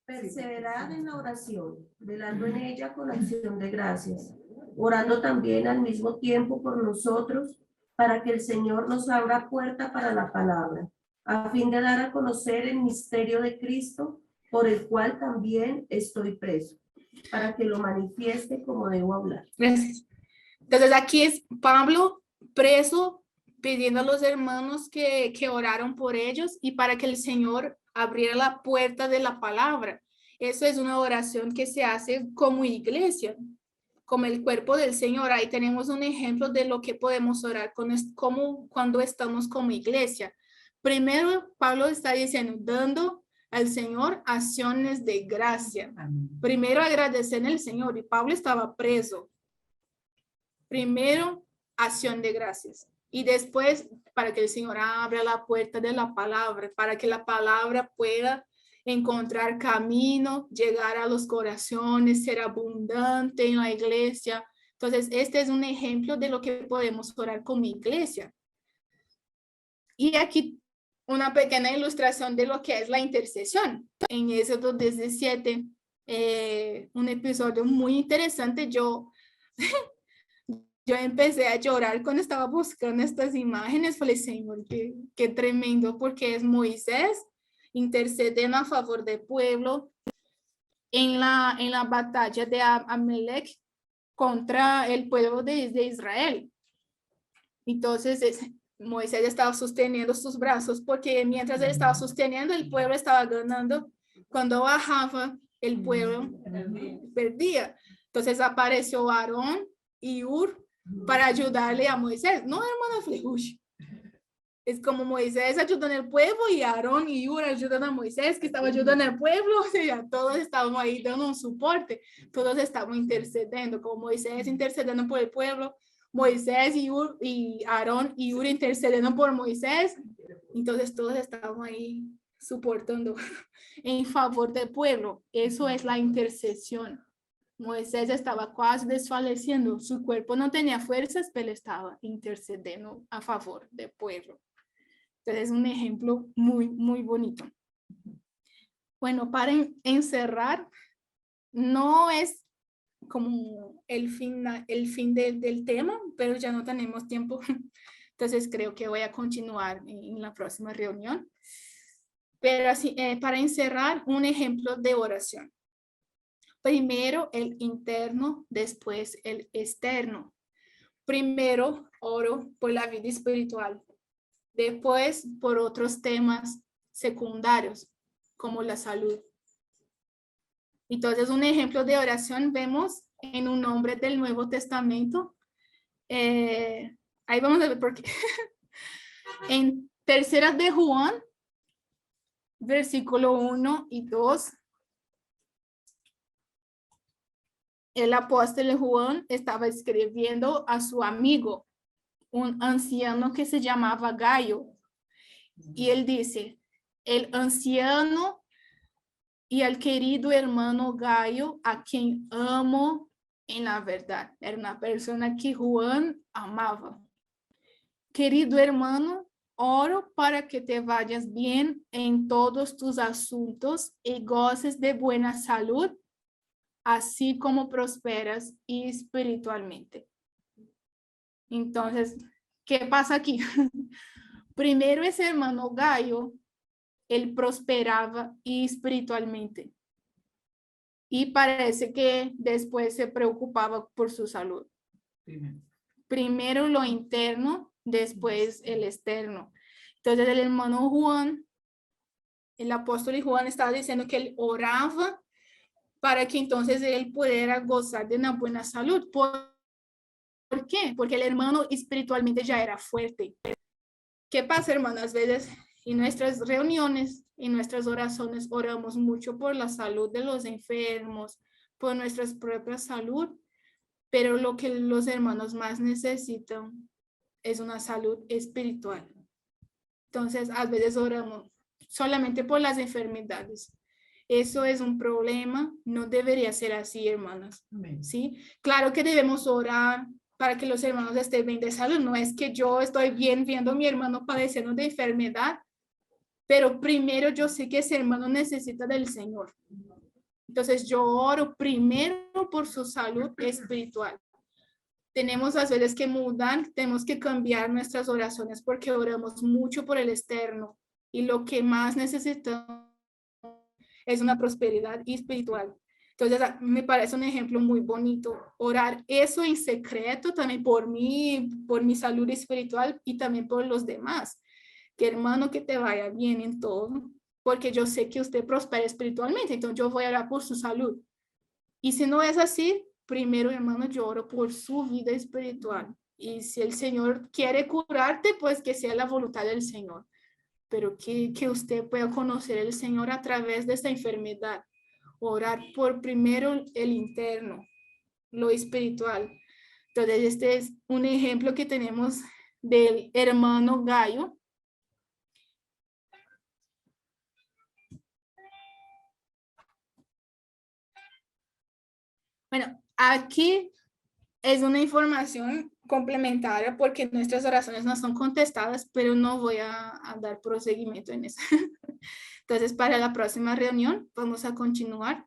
B: Perseverad en la oración, velando en ella con acción de gracias, orando también al mismo tiempo por nosotros, para que el Señor nos abra puerta para la palabra, a fin de dar a conocer el misterio de Cristo, por el cual también estoy preso, para que lo manifieste como debo hablar.
A: Gracias. Entonces aquí es Pablo preso, pidiendo a los hermanos que oraron por ellos y para que el Señor abriera la puerta de la palabra. Eso es una oración que se hace como iglesia, como el cuerpo del Señor. Ahí tenemos un ejemplo de lo que podemos orar como cuando estamos como iglesia. Primero, Pablo está diciendo, dando al Señor acciones de gracia. Primero agradecer al Señor, y Pablo estaba preso. Primero, acción de gracias. Y después, para que el Señor abra la puerta de la palabra, para que la palabra pueda encontrar camino, llegar a los corazones, ser abundante en la iglesia. Entonces, este es un ejemplo de lo que podemos orar como iglesia. Y aquí una pequeña ilustración de lo que es la intercesión. En Éxodo 17, un episodio muy interesante. Yo empecé a llorar cuando estaba buscando estas imágenes. Falei, Señor, qué tremendo, porque es Moisés intercediendo a favor del pueblo en la batalla de Amalek contra el pueblo de Israel. Entonces, Moisés estaba sosteniendo sus brazos, porque mientras él estaba sosteniendo, el pueblo estaba ganando. Cuando bajaba, el pueblo perdía. Entonces apareció Aarón y Hur para ayudarle a Moisés. No, hermana Flejush. Es como Moisés ayudando al pueblo y Aarón y Hur ayudando a Moisés, que estaba ayudando al pueblo. O sea, todos estaban ahí dando un soporte. Todos estaban intercediendo, como Moisés intercediendo por el pueblo, Moisés y Aarón y Hur intercediendo por Moisés. Entonces todos estaban ahí soportando en favor del pueblo. Eso es la intercesión. Moisés estaba casi desfalleciendo, su cuerpo no tenía fuerzas, pero estaba intercediendo a favor del pueblo. Entonces es un ejemplo muy, muy bonito. Bueno, para encerrar, no es como el fin del tema, pero ya no tenemos tiempo. Entonces creo que voy a continuar en la próxima reunión. Pero así, para encerrar, un ejemplo de oración. Primero el interno, después el externo. Primero oro por la vida espiritual, después por otros temas secundarios, como la salud. Entonces, un ejemplo de oración vemos en un hombre del Nuevo Testamento. Ahí vamos a ver por qué. En Tercera de Juan, versículo 1 y 2. El apóstol Juan estaba escribiendo a su amigo, un anciano que se llamaba Gayo. Y él dice, el anciano y el querido hermano Gayo, a quien amo en la verdad. Era una persona que Juan amaba. Querido hermano, oro para que te vayas bien en todos tus asuntos y goces de buena salud, así como prosperas espiritualmente. Entonces, ¿qué pasa aquí? Primero ese hermano Gayo, él prosperaba espiritualmente. Y parece que después se preocupaba por su salud. Primero lo interno, después el externo. Entonces el hermano Juan, el apóstol Juan estaba diciendo que él oraba para que entonces él pudiera gozar de una buena salud. ¿Por qué? Porque el hermano espiritualmente ya era fuerte. ¿Qué pasa, hermanas? A veces en nuestras reuniones, en nuestras oraciones, oramos mucho por la salud de los enfermos, por nuestra propia salud, pero lo que los hermanos más necesitan es una salud espiritual. Entonces, a veces oramos solamente por las enfermedades. Eso es un problema, no debería ser así, hermanas. ¿Sí? Claro que debemos orar para que los hermanos estén bien de salud. No es que yo estoy bien viendo a mi hermano padeciendo de enfermedad, pero primero yo sé que ese hermano necesita del Señor. Entonces yo oro primero por su salud espiritual. Tenemos a veces que mudar, tenemos que cambiar nuestras oraciones porque oramos mucho por el externo y lo que más necesitamos es una prosperidad espiritual. Entonces, me parece un ejemplo muy bonito, orar eso en secreto también por mi salud espiritual y también por los demás. Que hermano, que te vaya bien en todo, porque yo sé que usted prospera espiritualmente, entonces yo voy a orar por su salud. Y si no es así, primero, hermano, yo oro por su vida espiritual. Y si el Señor quiere curarte, pues que sea la voluntad del Señor. Pero que usted pueda conocer al Señor a través de esta enfermedad. Orar por primero el interno, lo espiritual. Entonces, este es un ejemplo que tenemos del hermano Gallo. Bueno, aquí es una información complementaria porque nuestras oraciones no son contestadas, pero no voy a dar proseguimiento en eso. Entonces, para la próxima reunión vamos a continuar.